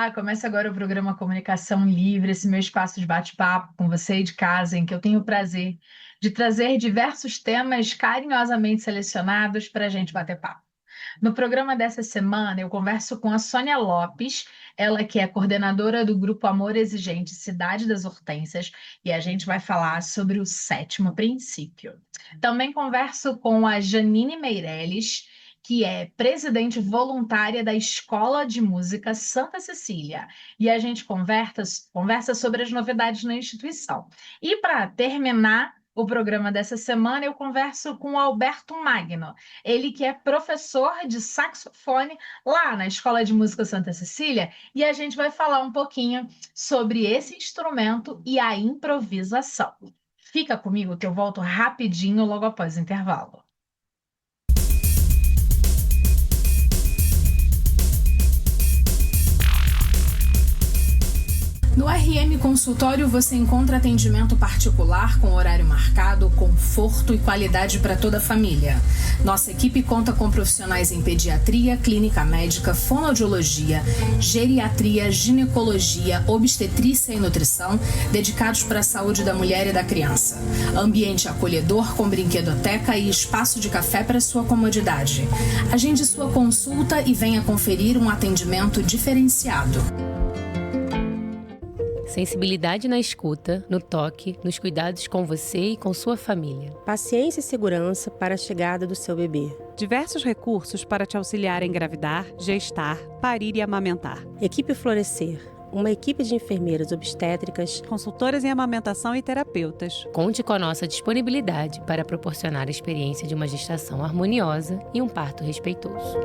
Olá, começa agora o programa Comunicação Livre, esse meu espaço de bate-papo com você aí de casa, em que eu tenho o prazer de trazer diversos temas carinhosamente selecionados para a gente bater papo. No programa dessa semana, eu converso com a Sônia Lopes, ela que é coordenadora do Grupo Amor Exigente Cidade das Hortênsias, e a gente vai falar sobre o sétimo princípio. Também converso com a Janine Meirelles, que é presidente voluntária da Escola de Música Santa Cecília, e a gente conversa sobre as novidades na instituição. E para terminar o programa dessa semana, eu converso com o Alberto Magno, ele que é professor de saxofone lá na Escola de Música Santa Cecília, e a gente vai falar um pouquinho sobre esse instrumento e a improvisação. Fica comigo que eu volto rapidinho logo após o intervalo. No RM Consultório você encontra atendimento particular com horário marcado, conforto e qualidade para toda a família. Nossa equipe conta com profissionais em pediatria, clínica médica, fonoaudiologia, geriatria, ginecologia, obstetrícia e nutrição, dedicados para a saúde da mulher e da criança. Ambiente acolhedor com brinquedoteca e espaço de café para sua comodidade. Agende sua consulta e venha conferir um atendimento diferenciado. Sensibilidade na escuta, no toque, nos cuidados com você e com sua família. Paciência e segurança para a chegada do seu bebê. Diversos recursos para te auxiliar a engravidar, gestar, parir e amamentar. Equipe Florescer. Uma equipe de enfermeiras obstétricas, consultoras em amamentação e terapeutas. Conte com a nossa disponibilidade para proporcionar a experiência de uma gestação harmoniosa e um parto respeitoso.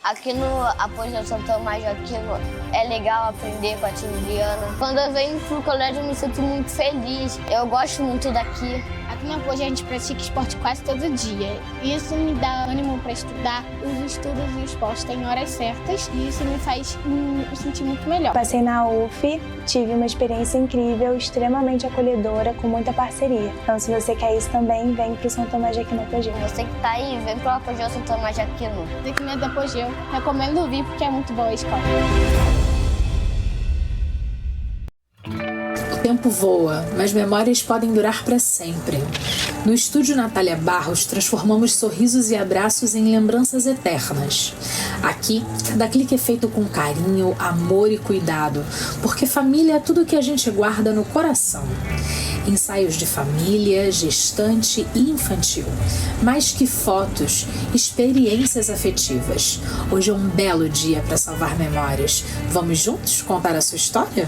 Aqui no Apoio São Tomás de Aquino é legal aprender com a tia Juliana. Quando eu venho pro colégio eu me sinto muito feliz. Eu gosto muito daqui. Aqui no Apoio a gente pratica esporte quase todo dia. Isso me dá ânimo para estudar. Os estudos e o esporte têm horas certas e isso me faz me sentir muito melhor. Passei na UF, tive uma experiência incrível, extremamente acolhedora, com muita parceria. Então, se você quer isso também, vem pro São Tomás de Aquino Apogeu. Você que tá aí, vem pro Apogeu São Tomás de Aquino. Você que não é do Apogeu, recomendo vir porque é muito boa a escola. O tempo voa, mas memórias podem durar para sempre. No estúdio Natália Barros, transformamos sorrisos e abraços em lembranças eternas. Aqui, cada clique é feito com carinho, amor e cuidado, porque família é tudo que a gente guarda no coração. Ensaios de família, gestante e infantil. Mais que fotos, experiências afetivas. Hoje é um belo dia para salvar memórias. Vamos juntos contar a sua história?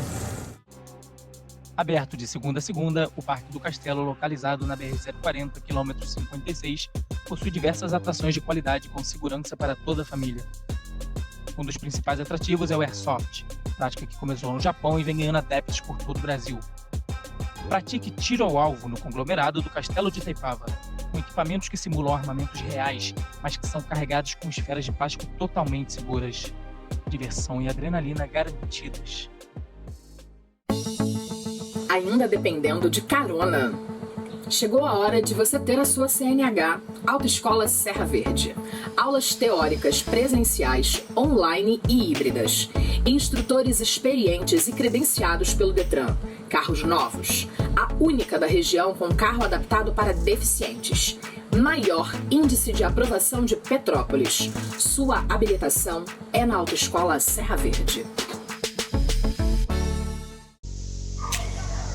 Aberto de segunda a segunda, o Parque do Castelo, localizado na BR-040, quilômetro 56, possui diversas atrações de qualidade com segurança para toda a família. Um dos principais atrativos é o Airsoft, prática que começou no Japão e vem ganhando adeptos por todo o Brasil. Pratique tiro ao alvo no conglomerado do Castelo de Itaipava, com equipamentos que simulam armamentos reais, mas que são carregados com esferas de plástico totalmente seguras. Diversão e adrenalina garantidas. Ainda dependendo de carona. Chegou a hora de você ter a sua CNH, Autoescola Serra Verde. Aulas teóricas, presenciais, online e híbridas. Instrutores experientes e credenciados pelo Detran. Carros novos. A única da região com carro adaptado para deficientes. Maior índice de aprovação de Petrópolis. Sua habilitação é na Autoescola Serra Verde.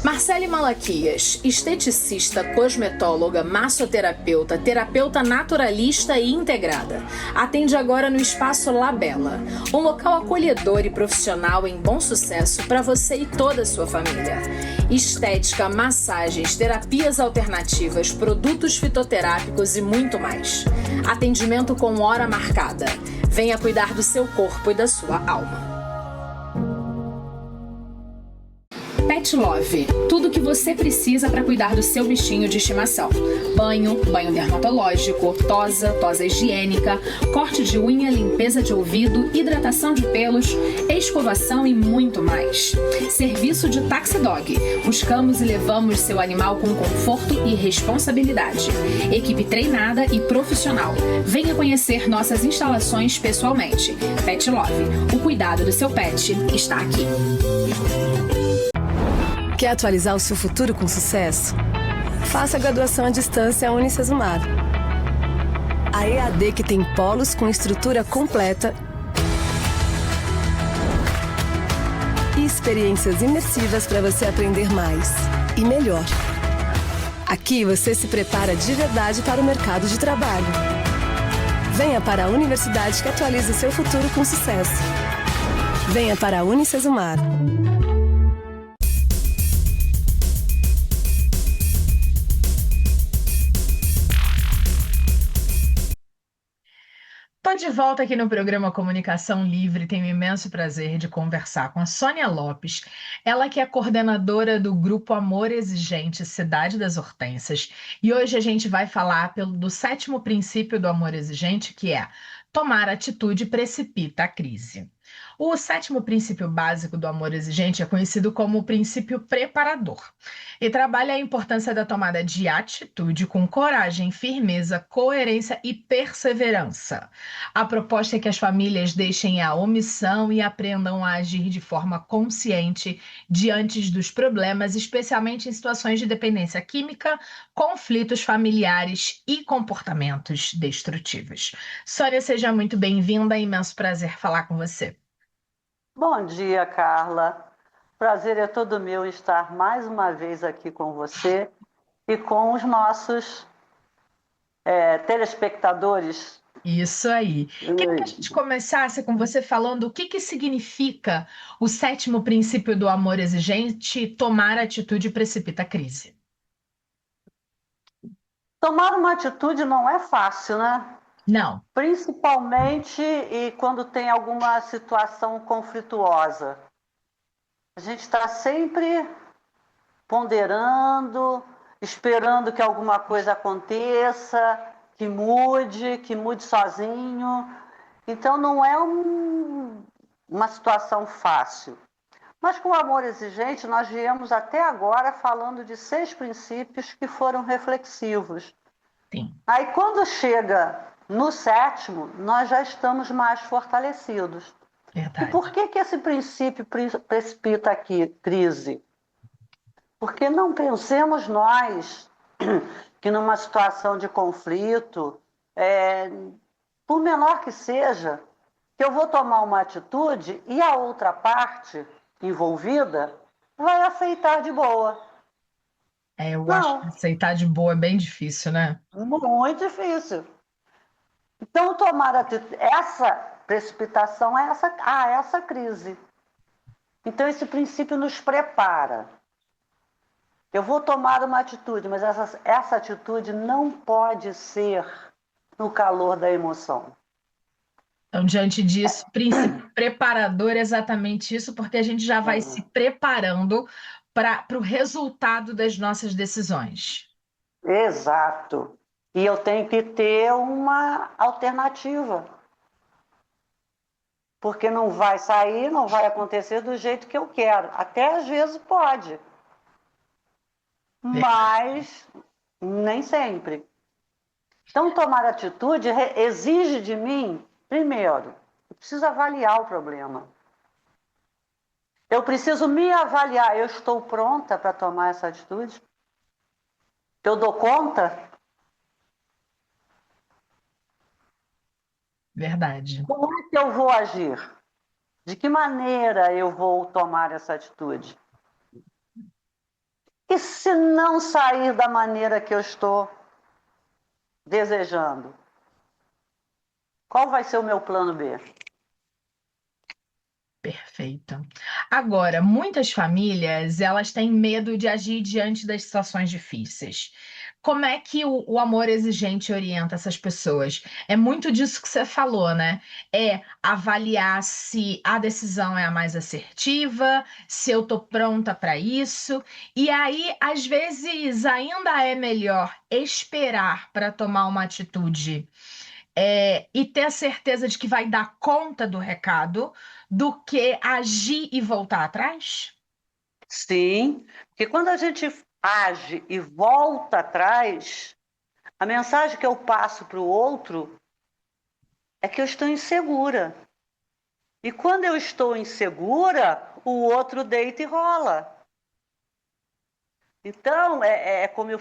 Marcele Malaquias, esteticista, cosmetóloga, massoterapeuta, terapeuta naturalista e integrada. Atende agora no Espaço Labela, um local acolhedor e profissional em bom sucesso para você e toda a sua família. Estética, massagens, terapias alternativas, produtos fitoterápicos e muito mais. Atendimento com hora marcada. Venha cuidar do seu corpo e da sua alma. Pet Love. Tudo o que você precisa para cuidar do seu bichinho de estimação. Banho dermatológico, tosa higiênica, corte de unha, limpeza de ouvido, hidratação de pelos, escovação e muito mais. Serviço de Taxi Dog. Buscamos e levamos seu animal com conforto e responsabilidade. Equipe treinada e profissional. Venha conhecer nossas instalações pessoalmente. Pet Love. O cuidado do seu pet está aqui. Quer atualizar o seu futuro com sucesso? Faça a graduação à distância Unicesumar. A EAD que tem polos com estrutura completa e experiências imersivas para você aprender mais e melhor. Aqui você se prepara de verdade para o mercado de trabalho. Venha para a universidade que atualiza o seu futuro com sucesso. Venha para a Unicesumar. Estou de volta aqui no programa Comunicação Livre. Tenho o imenso prazer de conversar com a Sônia Lopes, ela que é coordenadora do Grupo Amor Exigente Cidade das Hortênsias. E hoje a gente vai falar do 7º princípio do amor exigente, que é tomar atitude precipita a crise. O 7º princípio básico do amor exigente é conhecido como o princípio preparador e trabalha a importância da tomada de atitude com coragem, firmeza, coerência e perseverança. A proposta é que as famílias deixem a omissão e aprendam a agir de forma consciente diante dos problemas, especialmente em situações de dependência química, conflitos familiares e comportamentos destrutivos. Sônia, seja muito bem-vinda, é imenso prazer falar com você. Bom dia, Carla. Prazer é todo meu estar mais uma vez aqui com você e com os nossos telespectadores. Isso aí. Queria que a gente começasse com você falando o que significa o 7º princípio do amor exigente, tomar atitude precipita a crise. Tomar uma atitude não é fácil, né? Não. Principalmente quando tem alguma situação conflituosa. A gente está sempre ponderando, esperando que alguma coisa aconteça, que mude sozinho. Então não é uma situação fácil. Mas com o amor exigente, nós viemos até agora falando de 6 princípios que foram reflexivos. Sim. Aí quando chega no 7º, nós já estamos mais fortalecidos. Verdade. E por que esse princípio precipita aqui crise? Porque não pensemos nós que numa situação de conflito, por menor que seja, que eu vou tomar uma atitude e a outra parte envolvida vai aceitar de boa. Eu acho que aceitar de boa é bem difícil, né? Muito difícil. Então, tomar atitude, essa precipitação é essa crise. Então, esse princípio nos prepara. Eu vou tomar uma atitude, mas essa atitude não pode ser no calor da emoção. Então, diante disso, o princípio preparador é exatamente isso, porque a gente já vai se preparando para o resultado das nossas decisões. Exato. E eu tenho que ter uma alternativa. Porque não vai sair, não vai acontecer do jeito que eu quero. Até às vezes pode. Mas nem sempre. Então, tomar atitude exige de mim, primeiro, eu preciso avaliar o problema. Eu preciso me avaliar. Eu estou pronta para tomar essa atitude? Eu dou conta? Verdade. Como é que eu vou agir? De que maneira eu vou tomar essa atitude? E se não sair da maneira que eu estou desejando? Qual vai ser o meu plano B? Perfeito. Agora, muitas famílias, elas têm medo de agir diante das situações difíceis. Como é que o amor exigente orienta essas pessoas? É muito disso que você falou, né? É avaliar se a decisão é a mais assertiva, se eu tô pronta para isso. E aí, às vezes, ainda é melhor esperar para tomar uma atitude e ter a certeza de que vai dar conta do recado, do que agir e voltar atrás? Sim, porque quando a gente age e volta atrás, a mensagem que eu passo para o outro é que eu estou insegura. E quando eu estou insegura, o outro deita e rola. Então, é como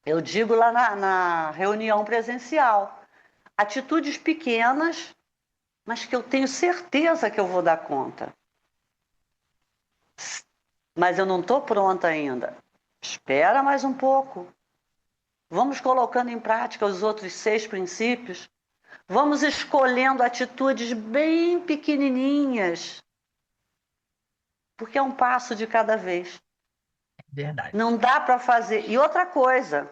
eu digo lá na reunião presencial. Atitudes pequenas, mas que eu tenho certeza que eu vou dar conta. Mas eu não estou pronta ainda. Espera mais um pouco. Vamos colocando em prática os outros 6 princípios. Vamos escolhendo atitudes bem pequenininhas. Porque é um passo de cada vez. Verdade. Não dá para fazer. E outra coisa,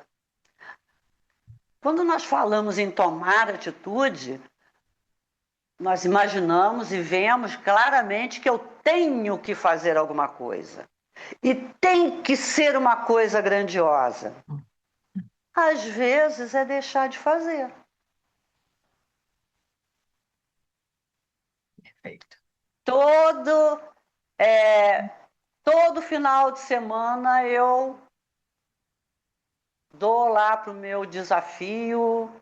quando nós falamos em tomar atitude, nós imaginamos e vemos claramente que eu tenho que fazer alguma coisa. E tem que ser uma coisa grandiosa. Às vezes é deixar de fazer. Perfeito. Todo final de semana eu dou lá para o meu desafio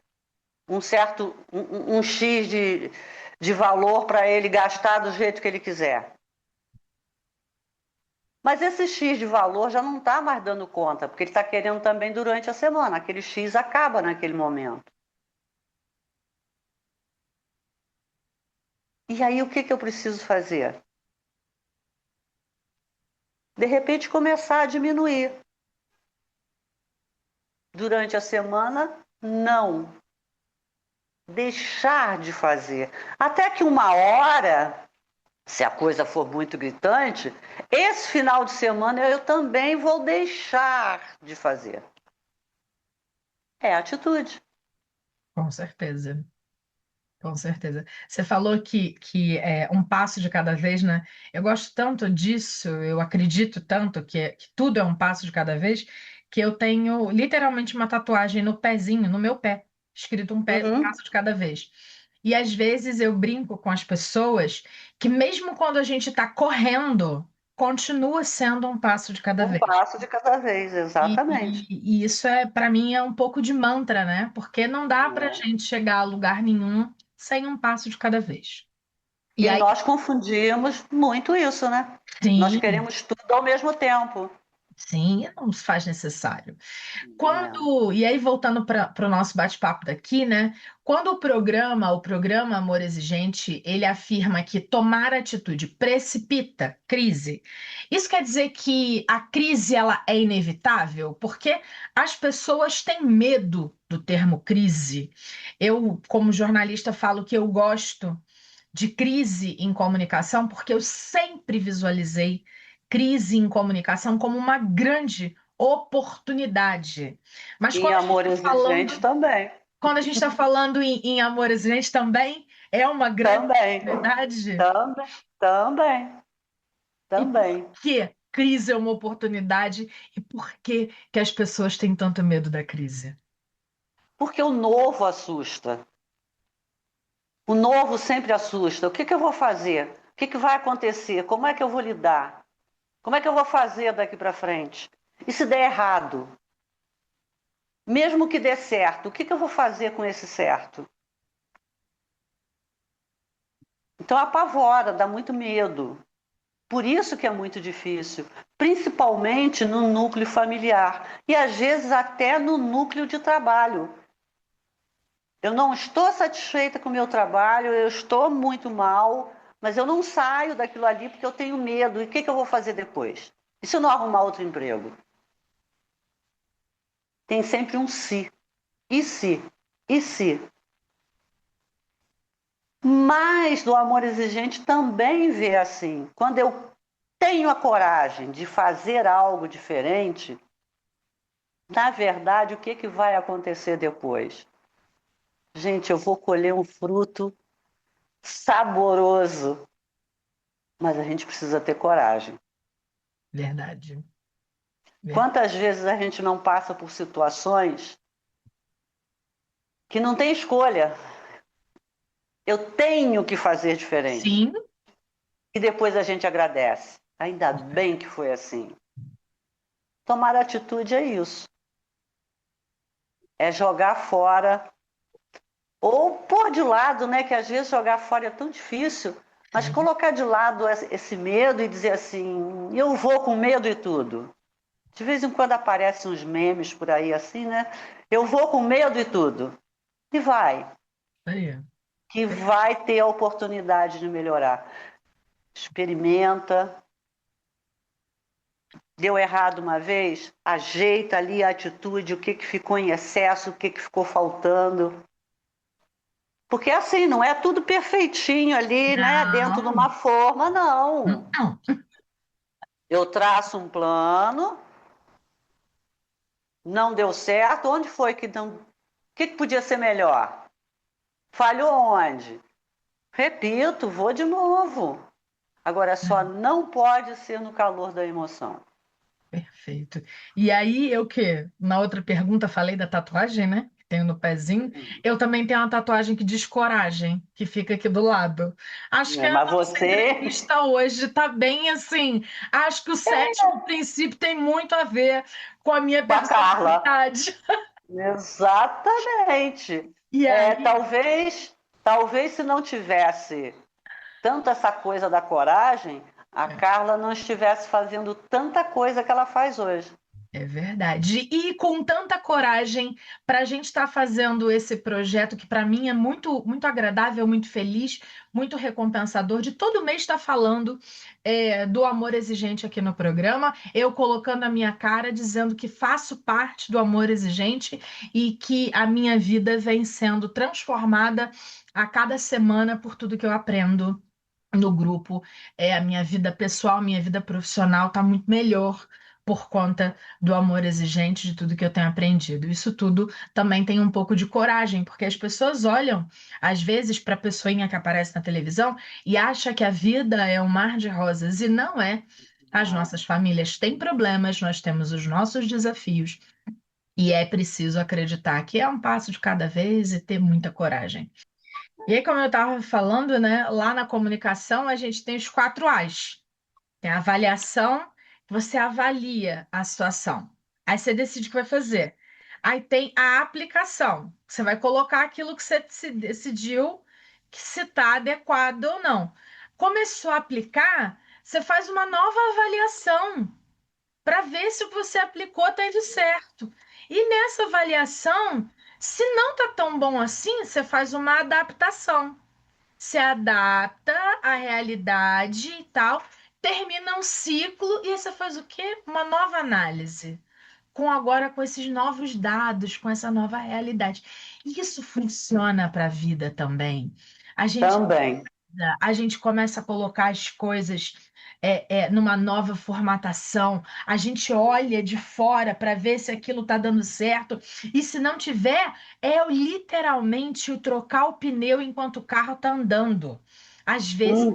um X de valor para ele gastar do jeito que ele quiser. Mas esse X de valor já não está mais dando conta, porque ele está querendo também durante a semana. Aquele X acaba naquele momento. E aí o que eu preciso fazer? De repente começar a diminuir. Durante a semana, não. Deixar de fazer. Até que uma hora, se a coisa for muito gritante, esse final de semana eu também vou deixar de fazer. É atitude. Com certeza. Com certeza. Você falou que é um passo de cada vez, né? Eu gosto tanto disso, eu acredito tanto que tudo é um passo de cada vez, que eu tenho literalmente uma tatuagem no pezinho, no meu pé, escrito um passo de cada vez. E às vezes eu brinco com as pessoas que mesmo quando a gente está correndo, continua sendo um passo de cada Um vez. passo de cada vez, exatamente. E isso para mim, é um pouco de mantra, né? Porque não dá para a gente chegar a lugar nenhum sem um passo de cada vez. E aí, nós confundimos muito isso, né? Nós sim, queremos tudo ao mesmo tempo. sim, não se faz necessário. E aí, voltando para o nosso bate-papo daqui, né? Quando o programa Amor Exigente, ele afirma que tomar atitude precipita crise, isso quer dizer que a crise ela é inevitável? Porque as pessoas têm medo do termo crise. Eu, como jornalista, falo que eu gosto de crise em comunicação porque eu sempre visualizei crise em comunicação como uma grande oportunidade. Mas E amor exigente também. quando a gente está falando em amor exigente também, é uma grande oportunidade. Também. E por que crise é uma oportunidade? E por que as pessoas têm tanto medo da crise? Porque o novo assusta. O novo sempre assusta. O que eu vou fazer? O que vai acontecer? Como é que eu vou lidar? Como é que eu vou fazer daqui para frente? E se der errado? Mesmo que dê certo, o que eu vou fazer com esse certo? Então apavora, dá muito medo. Por isso que é muito difícil, principalmente no núcleo familiar e às vezes até no núcleo de trabalho. Eu não estou satisfeita com o meu trabalho, eu estou muito mal, mas eu não saio daquilo ali porque eu tenho medo. E o que eu vou fazer depois? E se eu não arrumar outro emprego? Tem sempre um se. E se? E se? Mas do amor exigente também vê assim. Quando eu tenho a coragem de fazer algo diferente, na verdade, o que vai acontecer depois? Gente, eu vou colher um fruto saboroso, mas a gente precisa ter coragem. Verdade. Quantas vezes a gente não passa por situações que não tem escolha? Eu tenho que fazer diferente. Sim. E depois a gente agradece. Ainda bem que foi assim. Tomar atitude é isso. É jogar fora. Ou pôr de lado, né? Que às vezes jogar fora é tão difícil. Mas colocar de lado esse medo e dizer assim, eu vou com medo e tudo. De vez em quando aparecem uns memes por aí assim, né? Eu vou com medo e tudo. E vai. Aí. Que vai ter a oportunidade de melhorar. Experimenta. Deu errado uma vez, ajeita ali a atitude, o que ficou em excesso, o que ficou faltando. Porque assim, não é tudo perfeitinho ali, né? Dentro de uma forma, não. Eu traço um plano, não deu certo, onde foi que não... O que podia ser melhor? Falhou onde? Repito, vou de novo. Agora, só não pode ser no calor da emoção. Perfeito. E aí, eu que na outra pergunta falei da tatuagem, né? Que tenho no pezinho. Eu também tenho uma tatuagem que diz coragem, que fica aqui do lado. Acho que a Mas nossa você... entrevista hoje tá bem assim. Acho que o sétimo princípio tem muito a ver com a minha personalidade. Exatamente. E aí... talvez se não tivesse tanto essa coisa da coragem, a Carla não estivesse fazendo tanta coisa que ela faz hoje. É verdade. E com tanta coragem para a gente estar fazendo esse projeto que para mim é muito, muito agradável, muito feliz, muito recompensador, de todo mês estar falando do amor exigente aqui no programa, eu colocando a minha cara, dizendo que faço parte do amor exigente e que a minha vida vem sendo transformada a cada semana por tudo que eu aprendo no grupo. A minha vida pessoal, minha vida profissional está muito melhor por conta do amor exigente, de tudo que eu tenho aprendido. Isso tudo também tem um pouco de coragem, porque as pessoas olham, às vezes, para a pessoinha que aparece na televisão e acha que a vida é um mar de rosas, e não é. As nossas famílias têm problemas, nós temos os nossos desafios, e é preciso acreditar que é um passo de cada vez e ter muita coragem. E aí, como eu estava falando, né, lá na comunicação a gente tem os 4 As. Tem a avaliação, você avalia a situação. Aí você decide o que vai fazer. Aí tem a aplicação. Você vai colocar aquilo que você se decidiu que se está adequado ou não. Começou a aplicar, você faz uma nova avaliação para ver se o que você aplicou está indo certo. E nessa avaliação, se não está tão bom assim, você faz uma adaptação. Se adapta à realidade e tal, termina um ciclo e aí você faz o quê? Uma nova análise. Com esses novos dados, com essa nova realidade. Isso funciona para a vida também. Também. A gente começa a colocar as coisas numa nova formatação, a gente olha de fora para ver se aquilo está dando certo, e se não tiver, literalmente o trocar o pneu enquanto o carro está andando. Às vezes,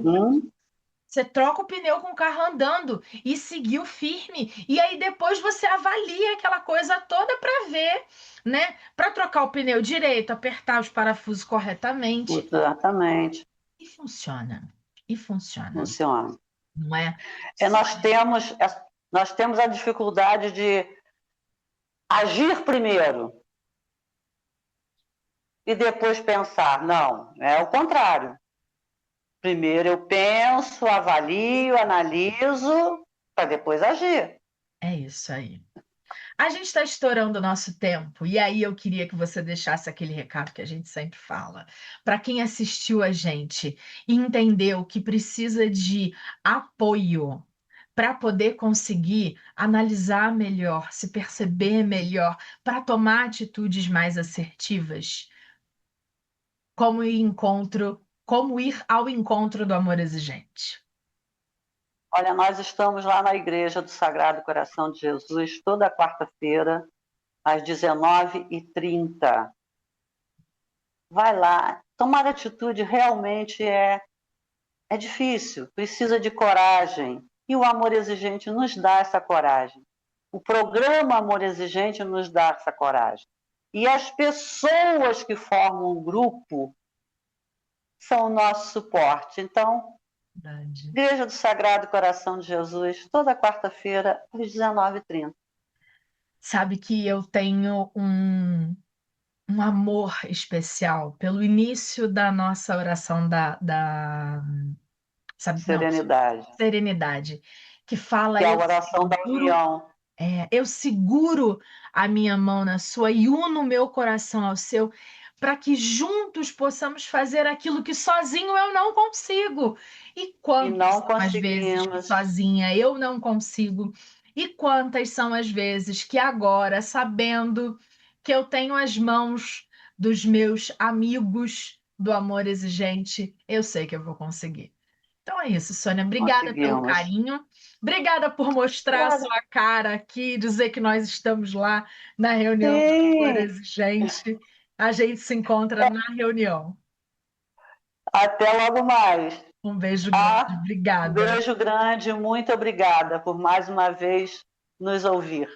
você troca o pneu com o carro andando e seguiu firme, e aí depois você avalia aquela coisa toda para ver, né? Para trocar o pneu direito, apertar os parafusos corretamente. Exatamente. E funciona. E funciona. Funciona. Não é? Nós temos a dificuldade de agir primeiro e depois pensar. Não, é o contrário. Primeiro eu penso, avalio, analiso, para depois agir. É isso aí. A gente está estourando o nosso tempo, e aí eu queria que você deixasse aquele recado que a gente sempre fala. Para quem assistiu a gente e entendeu que precisa de apoio para poder conseguir analisar melhor, se perceber melhor, para tomar atitudes mais assertivas, como eu encontro como ir ao encontro do amor exigente? Olha, nós estamos lá na Igreja do Sagrado Coração de Jesus toda quarta-feira, às 19h30. Vai lá. Tomar atitude realmente é difícil, precisa de coragem. E o amor exigente nos dá essa coragem. O programa Amor Exigente nos dá essa coragem. E as pessoas que formam o grupo são o nosso suporte. Então, Verdade. Igreja do Sagrado Coração de Jesus, toda quarta-feira, às 19h30. Sabe que eu tenho um amor especial pelo início da nossa oração sabe, não, Serenidade. serenidade, que fala Que é a eu oração da seguro, união. eu seguro a minha mão na sua e uno o meu coração ao seu, para que juntos possamos fazer aquilo que sozinho eu não consigo. E quantas não são as vezes que conseguimos. sozinha eu não consigo? E quantas são as vezes que agora, sabendo que eu tenho as mãos dos meus amigos do amor exigente, eu sei que eu vou conseguir. Então é isso, Sônia. Obrigada pelo Conseguimos. carinho. Obrigada por mostrar a Obrigada. sua cara aqui, dizer que nós estamos lá na reunião do amor Sim. exigente. A gente se encontra na reunião. Até logo mais. Um beijo grande. Obrigada. Beijo grande, muito obrigada por mais uma vez nos ouvir.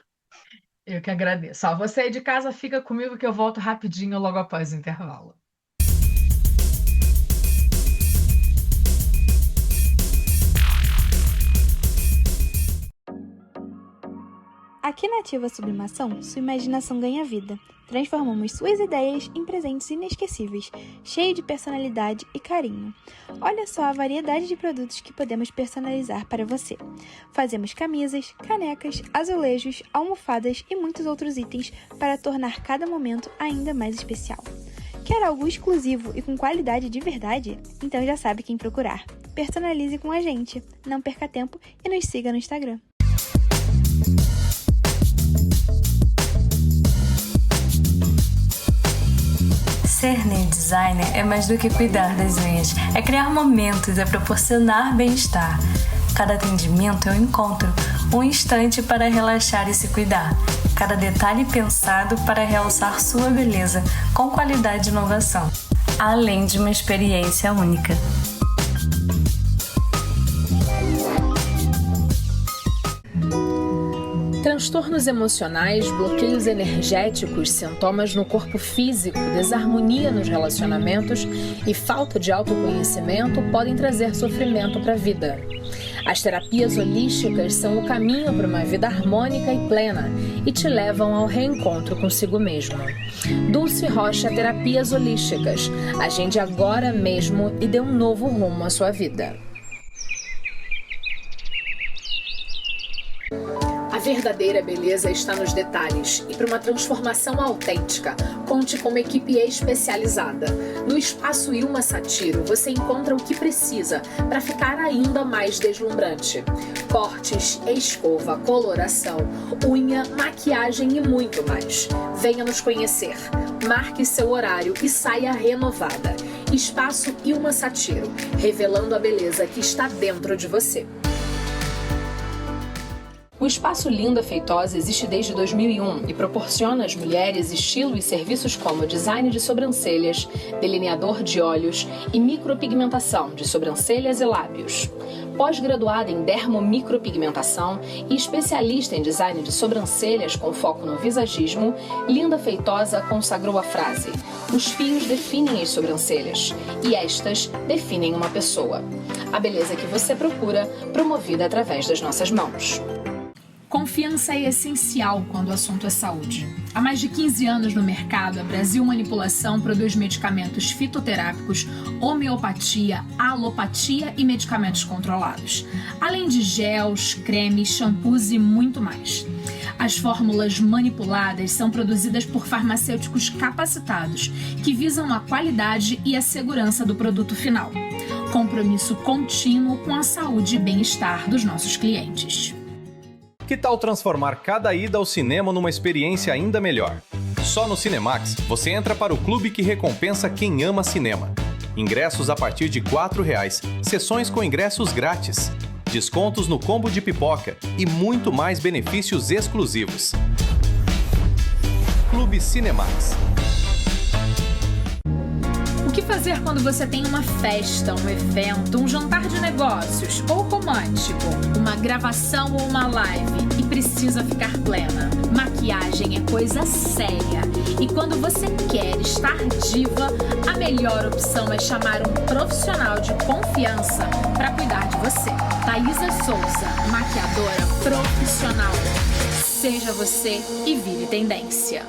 Eu que agradeço. Ó, você aí de casa fica comigo que eu volto rapidinho logo após o intervalo. Aqui na Ativa Sublimação, sua imaginação ganha vida. Transformamos suas ideias em presentes inesquecíveis, cheios de personalidade e carinho. Olha só a variedade de produtos que podemos personalizar para você. Fazemos camisas, canecas, azulejos, almofadas e muitos outros itens para tornar cada momento ainda mais especial. Quer algo exclusivo e com qualidade de verdade? Então já sabe quem procurar. Personalize com a gente. Não perca tempo e nos siga no Instagram. Ser nail designer é mais do que cuidar das unhas, é criar momentos, é proporcionar bem-estar. Cada atendimento é um encontro, um instante para relaxar e se cuidar. Cada detalhe pensado para realçar sua beleza, com qualidade e inovação, além de uma experiência única. Transtornos emocionais, bloqueios energéticos, sintomas no corpo físico, desarmonia nos relacionamentos e falta de autoconhecimento podem trazer sofrimento para a vida. As terapias holísticas são o caminho para uma vida harmônica e plena e te levam ao reencontro consigo mesmo. Dulce Rocha Terapias Holísticas. Agende agora mesmo e dê um novo rumo à sua vida. A verdadeira beleza está nos detalhes e para uma transformação autêntica, conte com uma equipe especializada. No Espaço Ilma Satiro você encontra o que precisa para ficar ainda mais deslumbrante. Cortes, escova, coloração, unha, maquiagem e muito mais. Venha nos conhecer, marque seu horário e saia renovada. Espaço Ilma Satiro, revelando a beleza que está dentro de você. O Espaço Linda Feitosa existe desde 2001 e proporciona às mulheres estilo e serviços como design de sobrancelhas, delineador de olhos e micropigmentação de sobrancelhas e lábios. Pós-graduada em dermomicropigmentação e especialista em design de sobrancelhas com foco no visagismo, Linda Feitosa consagrou a frase: "Os fios definem as sobrancelhas e estas definem uma pessoa". A beleza que você procura, promovida através das nossas mãos. Confiança é essencial quando o assunto é saúde. Há mais de 15 anos no mercado, a Brasil Manipulação produz medicamentos fitoterápicos, homeopatia, alopatia e medicamentos controlados, além de gels, cremes, shampoos e muito mais. As fórmulas manipuladas são produzidas por farmacêuticos capacitados, que visam a qualidade e a segurança do produto final. Compromisso contínuo com a saúde e bem-estar dos nossos clientes. Que tal transformar cada ida ao cinema numa experiência ainda melhor? Só no Cinemax você entra para o clube que recompensa quem ama cinema. Ingressos a partir de R$ 4,00. Sessões com ingressos grátis. Descontos no combo de pipoca e muito mais benefícios exclusivos. Clube Cinemax. O que fazer quando você tem uma festa, um evento, um jantar de negócios ou romântico, uma gravação ou uma live e precisa ficar plena? Maquiagem é coisa séria e quando você quer estar diva, a melhor opção é chamar um profissional de confiança para cuidar de você. Thaisa Souza, maquiadora profissional. Seja você e vire tendência.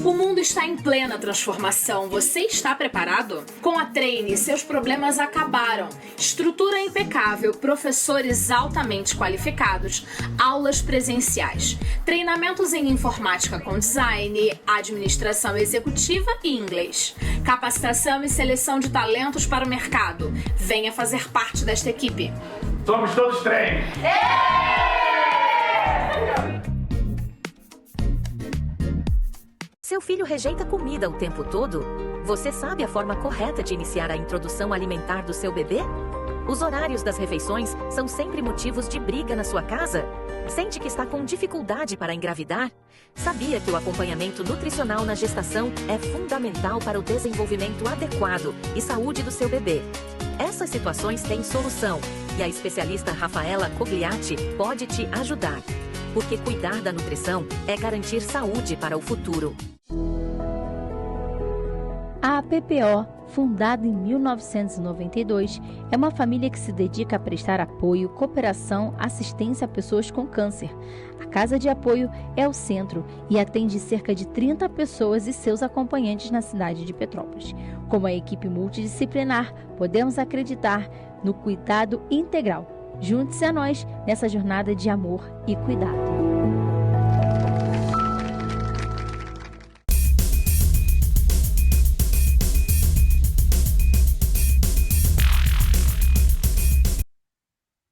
O mundo está em plena transformação. Você está preparado? Com a Treine, seus problemas acabaram. Estrutura impecável, professores altamente qualificados, aulas presenciais, treinamentos em informática com design, administração executiva e inglês, capacitação e seleção de talentos para o mercado. Venha fazer parte desta equipe. Somos todos Treine! Seu filho rejeita comida o tempo todo? Você sabe a forma correta de iniciar a introdução alimentar do seu bebê? Os horários das refeições são sempre motivos de briga na sua casa? Sente que está com dificuldade para engravidar? Sabia que o acompanhamento nutricional na gestação é fundamental para o desenvolvimento adequado e saúde do seu bebê? Essas situações têm solução e a especialista Rafaela Cogliatti pode te ajudar. Porque cuidar da nutrição é garantir saúde para o futuro. A APPO, fundada em 1992, é uma família que se dedica a prestar apoio, cooperação, assistência a pessoas com câncer. A Casa de Apoio é o centro e atende cerca de 30 pessoas e seus acompanhantes na cidade de Petrópolis. Como a equipe multidisciplinar, podemos acreditar no cuidado integral. Junte-se a nós nessa jornada de amor e cuidado.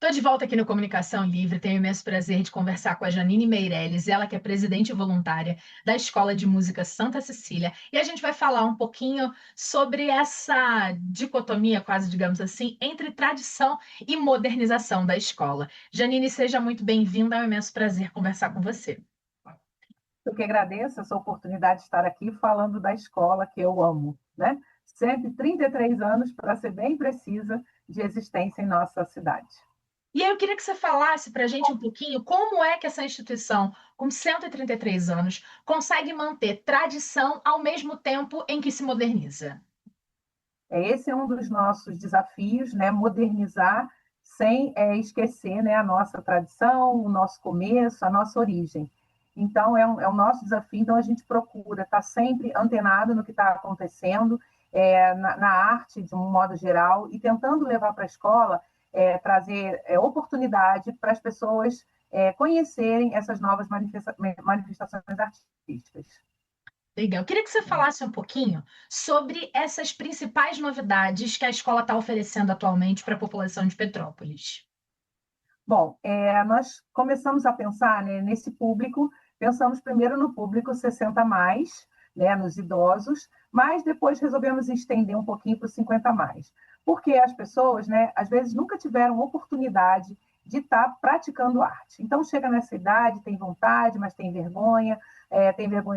Estou de volta aqui no Comunicação Livre, tenho o imenso prazer de conversar com a Janine Meirelles, ela que é presidente voluntária da Escola de Música Santa Cecília, e a gente vai falar um pouquinho sobre essa dicotomia, quase digamos assim, entre tradição e modernização da escola. Janine, seja muito bem-vinda, é um imenso prazer conversar com você. Eu que agradeço essa oportunidade de estar aqui falando da escola que eu amo, né? 133 anos, para ser bem precisa, de existência em nossa cidade. E aí eu queria que você falasse para a gente um pouquinho como é que essa instituição, com 133 anos, consegue manter tradição ao mesmo tempo em que se moderniza. Esse é um dos nossos desafios, né? Modernizar sem esquecer, né, a nossa tradição, o nosso começo, a nossa origem. Então, é o nosso desafio. Então, a gente procura estar sempre antenado no que está acontecendo na arte, de um modo geral, e tentando levar para a escola trazer oportunidade para as pessoas conhecerem essas novas manifestações artísticas. Legal. Eu queria que você falasse um pouquinho sobre essas principais novidades que a escola está oferecendo atualmente para a população de Petrópolis. Bom, nós começamos a pensar, né, nesse público, pensamos primeiro no público 60+, né, nos idosos, mas depois resolvemos estender um pouquinho para os 50+. Porque as pessoas, né, às vezes nunca tiveram oportunidade de estar praticando arte. Então, chega nessa idade, tem vontade, mas tem vergonha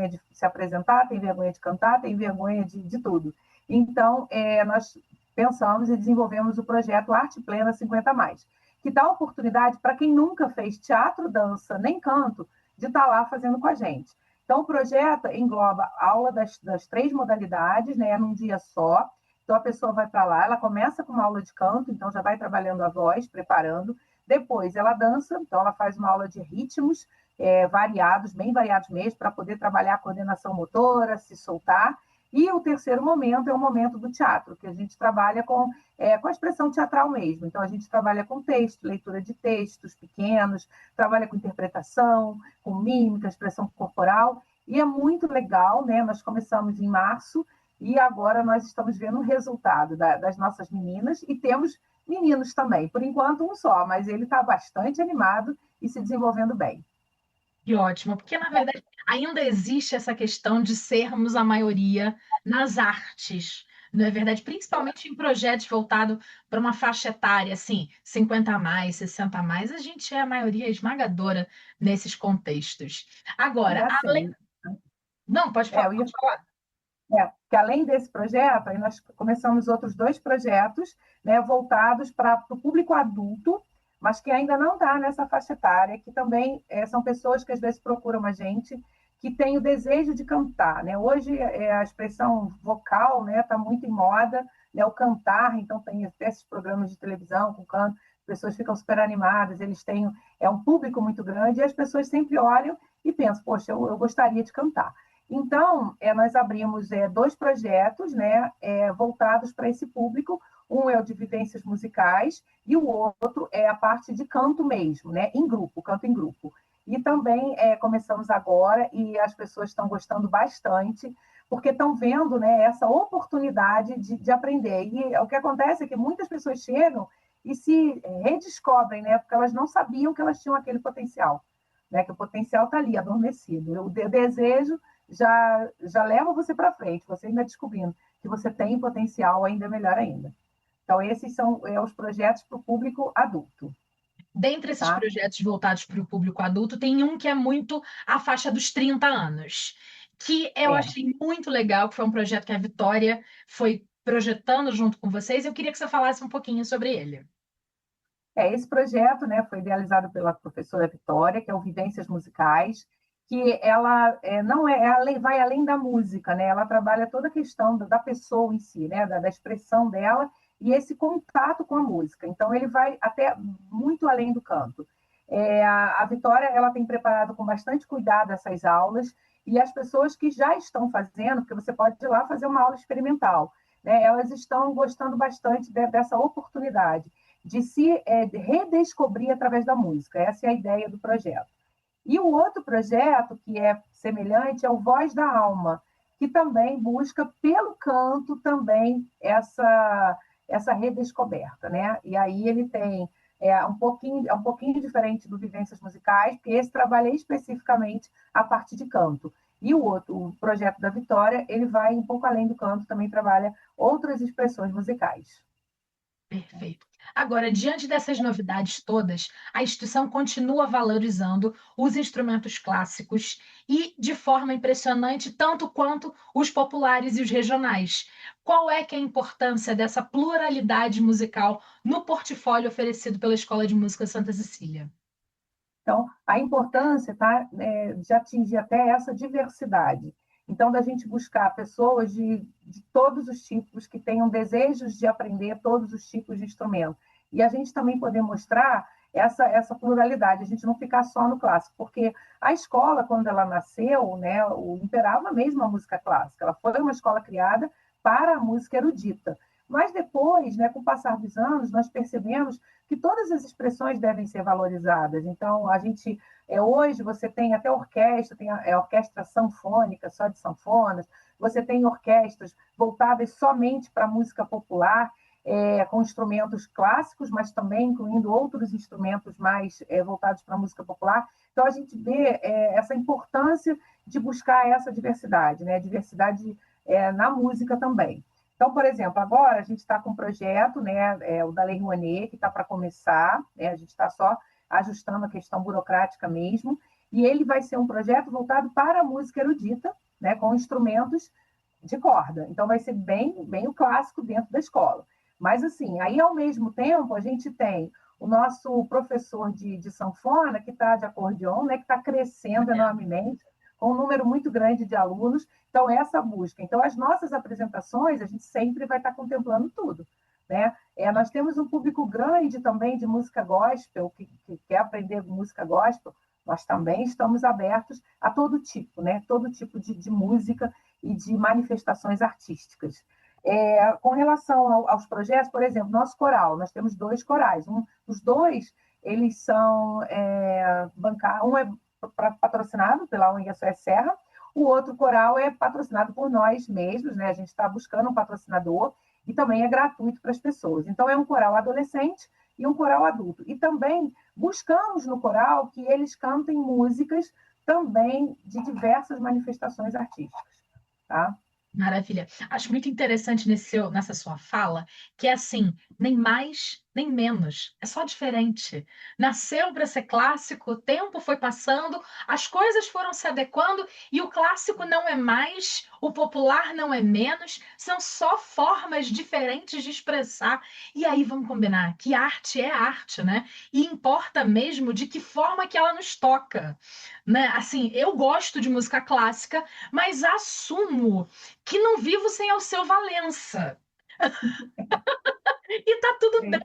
de se apresentar, tem vergonha de cantar, tem vergonha de tudo. Então, nós pensamos e desenvolvemos o projeto Arte Plena 50+, que dá oportunidade para quem nunca fez teatro, dança, nem canto, de estar lá fazendo com a gente. Então, o projeto engloba aula das 3 modalidades, né, num dia só. Então, a pessoa vai para lá, ela começa com uma aula de canto, então já vai trabalhando a voz, preparando. Depois, ela dança, então ela faz uma aula de ritmos variados, bem variados mesmo, para poder trabalhar a coordenação motora, se soltar. E o terceiro momento é o momento do teatro, que a gente trabalha com a expressão teatral mesmo. Então, a gente trabalha com texto, leitura de textos pequenos, trabalha com interpretação, com mímica, expressão corporal. E é muito legal, né? Nós começamos em março, e agora nós estamos vendo o resultado das nossas meninas, e temos meninos também. Por enquanto, um só, mas ele está bastante animado e se desenvolvendo bem. Que ótimo, porque na verdade ainda existe essa questão de sermos a maioria nas artes, não é verdade? Principalmente em projetos voltados para uma faixa etária, assim, 50 a mais, 60 a mais, a gente é a maioria esmagadora nesses contextos. E Agora, além. assim, Não, pode falar, eu ia pode falar. que além desse projeto, aí nós começamos outros 2 projetos, né, voltados para o público adulto, mas que ainda não está nessa faixa etária, que também são pessoas que às vezes procuram a gente, que têm o desejo de cantar, né? Hoje a expressão vocal, né, está muito em moda, né, o cantar, então tem até esses programas de televisão com canto, as pessoas ficam super animadas, eles têm um público muito grande, e as pessoas sempre olham e pensam, poxa, eu gostaria de cantar. Então, nós abrimos 2 projetos, né, voltados para esse público. Um é o de vivências musicais e o outro é a parte de canto mesmo, né, em grupo, canto em grupo. E também começamos agora e as pessoas estão gostando bastante, porque estão vendo, né, essa oportunidade de aprender. E o que acontece é que muitas pessoas chegam e se redescobrem, né, porque elas não sabiam que elas tinham aquele potencial, né, que o potencial está ali, adormecido. O desejo já leva você para frente, você ainda descobrindo que você tem potencial, ainda melhor ainda. Então, esses são os projetos para o público adulto. Dentre esses projetos voltados para o público adulto, tem um que é muito a faixa dos 30 anos, que eu achei muito legal, que foi um projeto que a Vitória foi projetando junto com vocês. Eu queria que você falasse um pouquinho sobre ele. Esse projeto, né, foi idealizado pela professora Vitória, que é o Vivências Musicais, que ela não vai além da música, né? Ela trabalha toda a questão da pessoa em si, né? Da expressão dela e esse contato com a música. Então, ele vai até muito além do canto. A Vitória ela tem preparado com bastante cuidado essas aulas e as pessoas que já estão fazendo, porque você pode ir lá fazer uma aula experimental, né? Elas estão gostando bastante dessa oportunidade de se redescobrir através da música. Essa é a ideia do projeto. E o outro projeto, que é semelhante, é o Voz da Alma, que também busca, pelo canto, também essa redescoberta, né? E aí ele tem um pouquinho diferente do Vivências Musicais, porque esse trabalha especificamente a parte de canto. E o outro, o projeto da Vitória, ele vai um pouco além do canto, também trabalha outras expressões musicais. Perfeito. Agora, diante dessas novidades todas, a instituição continua valorizando os instrumentos clássicos e de forma impressionante, tanto quanto os populares e os regionais. Qual é que é a importância dessa pluralidade musical no portfólio oferecido pela Escola de Música Santa Cecília? Então, a importância de atingir até essa diversidade. Então, da gente buscar pessoas de todos os tipos, que tenham desejos de aprender todos os tipos de instrumento. E a gente também poder mostrar essa pluralidade, a gente não ficar só no clássico, porque a escola, quando ela nasceu, né, imperava mesmo a música clássica. Ela foi uma escola criada para a música erudita. Mas depois, né, com o passar dos anos, nós percebemos que todas as expressões devem ser valorizadas. Então, a gente, hoje, você tem até orquestra, tem a orquestra sanfônica, só de sanfonas, você tem orquestras voltadas somente para a música popular, com instrumentos clássicos, mas também incluindo outros instrumentos mais voltados para a música popular. Então, a gente vê essa importância de buscar essa diversidade, né? Diversidade na música também. Então, por exemplo, agora a gente está com um projeto, né, o da Lei Rouanet, que está para começar, né, a gente está só ajustando a questão burocrática mesmo, e ele vai ser um projeto voltado para a música erudita, né, com instrumentos de corda. Então, vai ser bem o clássico dentro da escola. Mas, assim, aí, ao mesmo tempo, a gente tem o nosso professor de sanfona, que está de acordeon, né, que está crescendo enormemente, com um número muito grande de alunos. Então, essa busca. Então, as nossas apresentações, a gente sempre vai estar contemplando tudo, né? Nós temos um público grande também de música gospel, que quer aprender música gospel. Nós também estamos abertos a todo tipo, né? Todo tipo de música e de manifestações artísticas. Com relação aos projetos, por exemplo, nosso coral, nós temos 2 corais. Os 2, eles são um é patrocinado pela UniSoS Serra, o outro coral é patrocinado por nós mesmos, né? A gente está buscando um patrocinador e também é gratuito para as pessoas. Então, é um coral adolescente e um coral adulto. E também buscamos no coral que eles cantem músicas também de diversas manifestações artísticas, tá? Maravilha. Acho muito interessante nessa sua fala, que é assim, nem mais, nem menos, é só diferente. Nasceu para ser clássico, o tempo foi passando, as coisas foram se adequando e o clássico não é mais, o popular não é menos, são só formas diferentes de expressar. E aí vamos combinar que arte é arte, né? E importa mesmo de que forma que ela nos toca, né? Assim, eu gosto de música clássica, mas assumo que não vivo sem Alceu Valença. E tá tudo bem.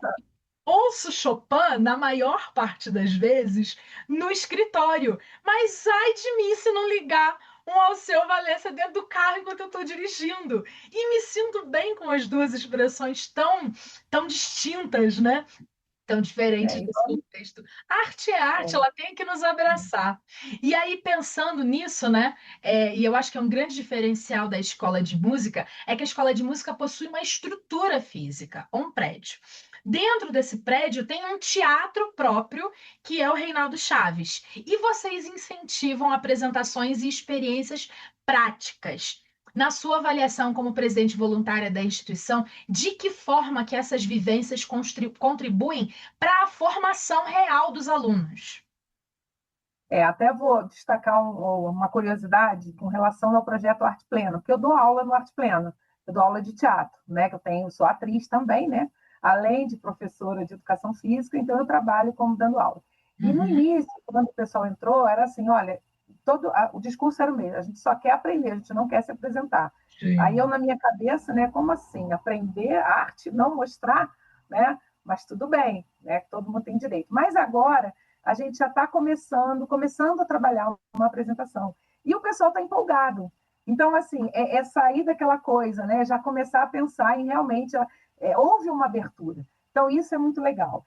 Ouço Chopin, na maior parte das vezes, no escritório. Mas ai de mim se não ligar um Alceu Valença dentro do carro enquanto eu estou dirigindo. E me sinto bem com as duas expressões tão distintas, né? Tão diferentes desse contexto. Arte é arte, ela tem que nos abraçar. E aí, pensando nisso, né? E eu acho que é um grande diferencial da escola de música, é que a escola de música possui uma estrutura física, um prédio. Dentro desse prédio tem um teatro próprio, que é o Reinaldo Chaves. E vocês incentivam apresentações e experiências práticas. Na sua avaliação como presidente voluntária da instituição, de que forma que essas vivências contribuem para a formação real dos alunos? Até vou destacar uma curiosidade com relação ao projeto Arte Plena, porque eu dou aula no Arte Plena, eu dou aula de teatro, né? Que eu sou atriz também, né? Além de professora de educação física, então eu trabalho como dando aula. E no início, quando o pessoal entrou, era assim, olha, o discurso era o mesmo, a gente só quer aprender, a gente não quer se apresentar. Sim. Aí eu, na minha cabeça, né, como assim? Aprender arte, não mostrar, né? Mas tudo bem, né? Todo mundo tem direito. Mas agora, a gente já está começando a trabalhar uma apresentação. E o pessoal está empolgado. Então, assim, é sair daquela coisa, né? Já começar a pensar em realmente... houve uma abertura. Então, isso é muito legal.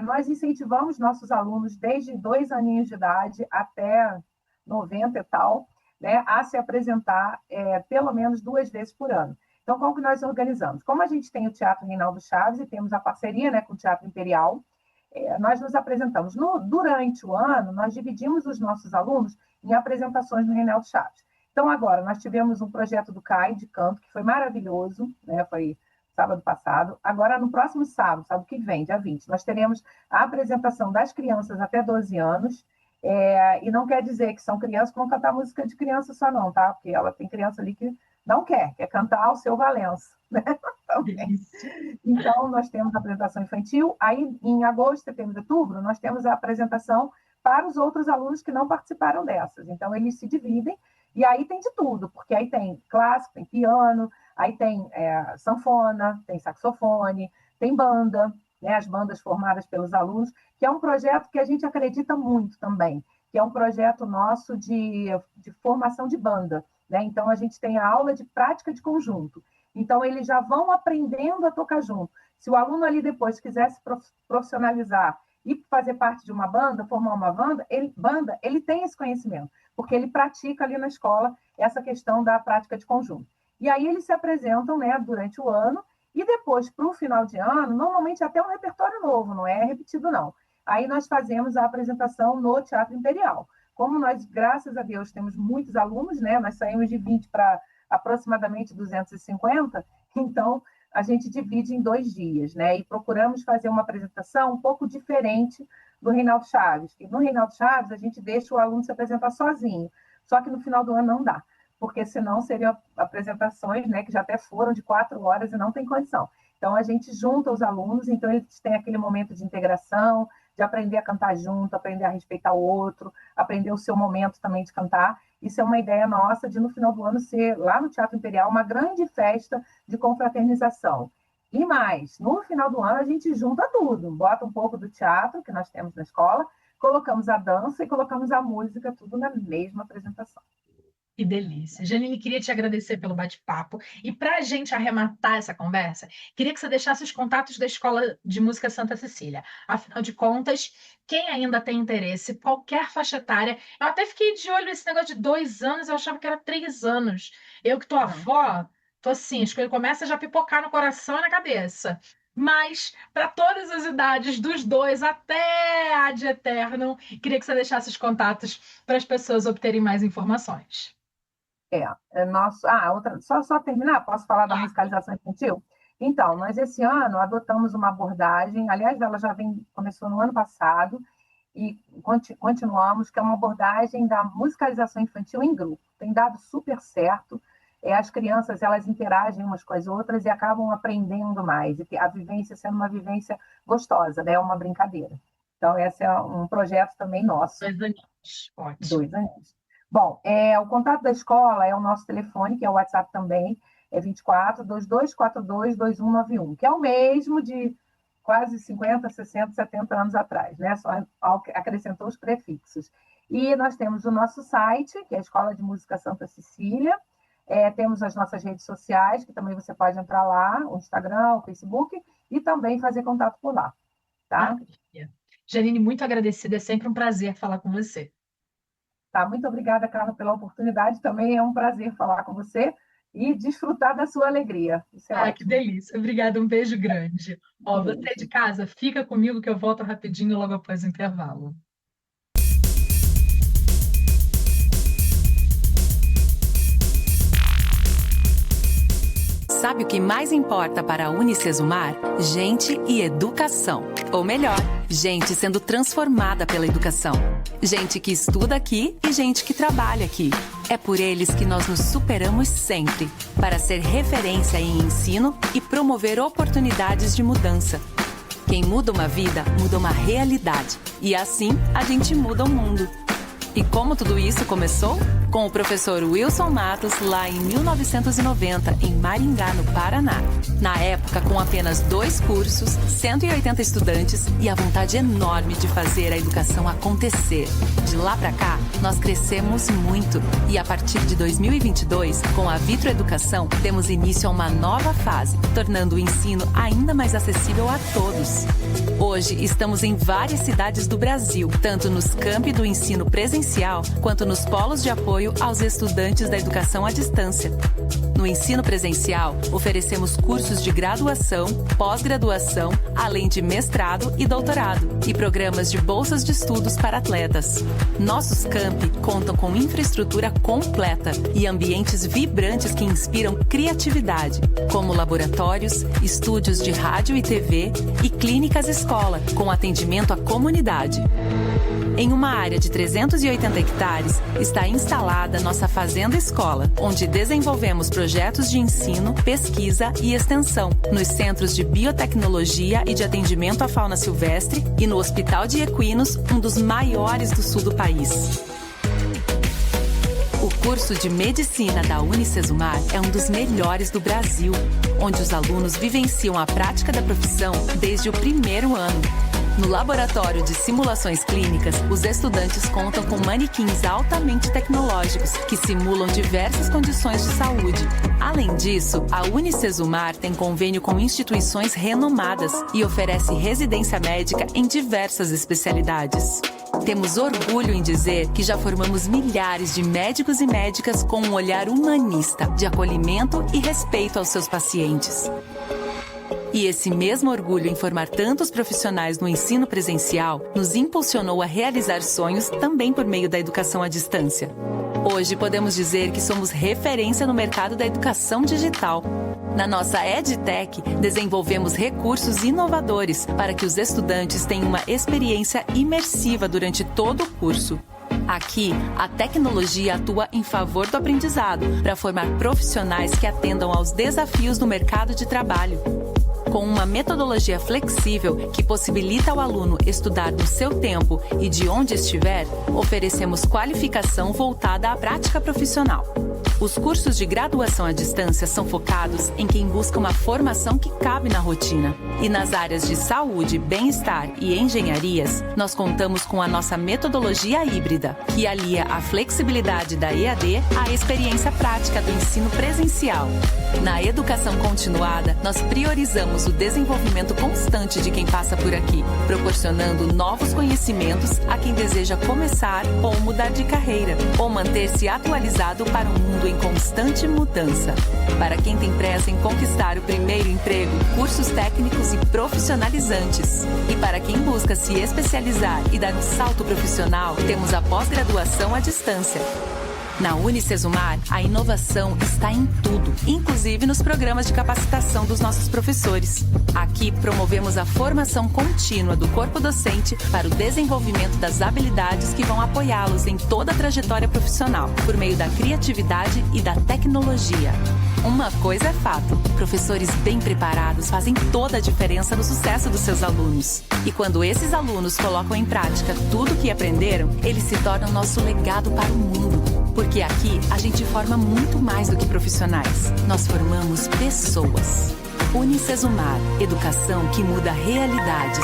Nós incentivamos nossos alunos desde 2 aninhos de idade até 90 e tal, né, a se apresentar pelo menos 2 vezes por ano. Então, como que nós organizamos? Como a gente tem o Teatro Reinaldo Chaves e temos a parceria, né, com o Teatro Imperial, nós nos apresentamos. Durante o ano, nós dividimos os nossos alunos em apresentações no Reinaldo Chaves. Então, agora, nós tivemos um projeto do CAI de canto, que foi maravilhoso, né, foi sábado passado. Agora, no próximo sábado que vem, dia 20, nós teremos a apresentação das crianças até 12 anos, e não quer dizer que são crianças que vão cantar música de criança só não, tá? Porque ela tem criança ali que não quer cantar Alceu Valença, né? Então, nós temos a apresentação infantil, aí em agosto, setembro, outubro, nós temos a apresentação para os outros alunos que não participaram dessas. Então, eles se dividem, e aí tem de tudo, porque aí tem clássico, tem piano, aí tem sanfona, tem saxofone, tem banda, né, as bandas formadas pelos alunos, que é um projeto que a gente acredita muito também, que é um projeto nosso de formação de banda, né? Então, a gente tem a aula de prática de conjunto. Então, eles já vão aprendendo a tocar junto. Se o aluno ali depois quiser se profissionalizar e fazer parte de uma banda, formar uma banda, ele tem esse conhecimento, porque ele pratica ali na escola essa questão da prática de conjunto. E aí eles se apresentam, né, durante o ano, e depois, para o final de ano, normalmente até um repertório novo, não é repetido, não. Aí nós fazemos a apresentação no Teatro Imperial. Como nós, graças a Deus, temos muitos alunos, né? Nós saímos de 20 para aproximadamente 250, então a gente divide em 2 dias, né? E procuramos fazer uma apresentação um pouco diferente do Reinaldo Chaves. E no Reinaldo Chaves, a gente deixa o aluno se apresentar sozinho, só que no final do ano não dá, porque senão seriam apresentações, né, que já até foram de 4 horas e não tem condição. Então, a gente junta os alunos, então eles têm aquele momento de integração, de aprender a cantar junto, aprender a respeitar o outro, aprender o seu momento também de cantar. Isso é uma ideia nossa de, no final do ano, ser, lá no Teatro Imperial, uma grande festa de confraternização. E mais, no final do ano, a gente junta tudo, bota um pouco do teatro que nós temos na escola, colocamos a dança e colocamos a música, tudo na mesma apresentação. Que delícia. Janine, queria te agradecer pelo bate-papo. E para a gente arrematar essa conversa, queria que você deixasse os contatos da Escola de Música Santa Cecília. Afinal de contas, quem ainda tem interesse, qualquer faixa etária... Eu até fiquei de olho nesse negócio de 2 anos, eu achava que era 3 anos. Eu que tô avó, tô assim, as coisas começam a já pipocar no coração e na cabeça. mas para todas as idades, dos 2 até a ad eternum. Queria que você deixasse os contatos para as pessoas obterem mais informações. Só terminar, posso falar da musicalização infantil? Então, nós esse ano adotamos uma abordagem, aliás, ela começou no ano passado, e continuamos, que é uma abordagem da musicalização infantil em grupo. Tem dado super certo. As crianças, elas interagem umas com as outras e acabam aprendendo mais, e a vivência sendo uma vivência gostosa, né? Uma brincadeira. Então, esse é um projeto também nosso. 2 aninhos, ótimo. 2 aninhos. Bom, o contato da escola é o nosso telefone, que é o WhatsApp também, é 24 2242 2191, que é o mesmo de quase 50, 60, 70 anos atrás, né? Só acrescentou os prefixos. E nós temos o nosso site, que é a Escola de Música Santa Cecília. Temos as nossas redes sociais, que também você pode entrar lá, o Instagram, o Facebook, e também fazer contato por lá. Tá? Janine, muito agradecida, é sempre um prazer falar com você. Tá, muito obrigada, Carla, pela oportunidade. Também é um prazer falar com você e desfrutar da sua alegria. Isso é ótimo. Que delícia. Obrigada, um beijo grande. Você de casa, fica comigo que eu volto rapidinho logo após o intervalo. Sabe o que mais importa para a Unicesumar? Gente e educação. Ou melhor, gente sendo transformada pela educação. Gente que estuda aqui e gente que trabalha aqui. É por eles que nós nos superamos sempre, para ser referência em ensino e promover oportunidades de mudança. Quem muda uma vida, muda uma realidade. E assim, a gente muda o mundo. E como tudo isso começou? Com o professor Wilson Matos, lá em 1990, em Maringá, no Paraná. Na época, com apenas 2 cursos, 180 estudantes e a vontade enorme de fazer a educação acontecer. De lá para cá, nós crescemos muito. E a partir de 2022, com a Vitroeducação, demos início a uma nova fase, tornando o ensino ainda mais acessível a todos. Hoje, estamos em várias cidades do Brasil, tanto nos campi do ensino presencial, quanto nos polos de apoio aos estudantes da educação à distância. No ensino presencial, oferecemos cursos de graduação, pós-graduação, além de mestrado e doutorado, e programas de bolsas de estudos para atletas. Nossos campi contam com infraestrutura completa e ambientes vibrantes que inspiram criatividade, como laboratórios, estúdios de rádio e TV e clínicas escola, com atendimento à comunidade. Em uma área de 380 hectares, está instalada nossa Fazenda Escola, onde desenvolvemos projetos de ensino, pesquisa e extensão, nos centros de biotecnologia e de atendimento à fauna silvestre e no Hospital de Equinos, um dos maiores do sul do país. O curso de Medicina da Unicesumar é um dos melhores do Brasil, onde os alunos vivenciam a prática da profissão desde o primeiro ano. No laboratório de simulações clínicas, os estudantes contam com manequins altamente tecnológicos que simulam diversas condições de saúde. Além disso, a Unicesumar tem convênio com instituições renomadas e oferece residência médica em diversas especialidades. Temos orgulho em dizer que já formamos milhares de médicos e médicas com um olhar humanista, de acolhimento e respeito aos seus pacientes. E esse mesmo orgulho em formar tantos profissionais no ensino presencial nos impulsionou a realizar sonhos também por meio da educação à distância. Hoje podemos dizer que somos referência no mercado da educação digital. Na nossa EdTech, desenvolvemos recursos inovadores para que os estudantes tenham uma experiência imersiva durante todo o curso. Aqui, a tecnologia atua em favor do aprendizado, para formar profissionais que atendam aos desafios do mercado de trabalho. Com uma metodologia flexível que possibilita ao aluno estudar no seu tempo e de onde estiver, oferecemos qualificação voltada à prática profissional. Os cursos de graduação à distância são focados em quem busca uma formação que cabe na rotina. E nas áreas de saúde, bem-estar e engenharias, nós contamos com a nossa metodologia híbrida, que alia a flexibilidade da EAD à experiência prática do ensino presencial. Na educação continuada, nós priorizamos o desenvolvimento constante de quem passa por aqui, proporcionando novos conhecimentos a quem deseja começar ou mudar de carreira, ou manter-se atualizado para um mundo em constante mudança. Para quem tem pressa em conquistar o primeiro emprego, cursos técnicos e profissionalizantes. E para quem busca se especializar e dar um salto profissional, temos a pós-graduação à distância. Na Unicesumar, a inovação está em tudo, inclusive nos programas de capacitação dos nossos professores. Aqui promovemos a formação contínua do corpo docente para o desenvolvimento das habilidades que vão apoiá-los em toda a trajetória profissional, por meio da criatividade e da tecnologia. Uma coisa é fato, professores bem preparados fazem toda a diferença no sucesso dos seus alunos. E quando esses alunos colocam em prática tudo o que aprenderam, eles se tornam nosso legado para o mundo. Porque aqui a gente forma muito mais do que profissionais. Nós formamos pessoas. Unicesumar, educação que muda realidades.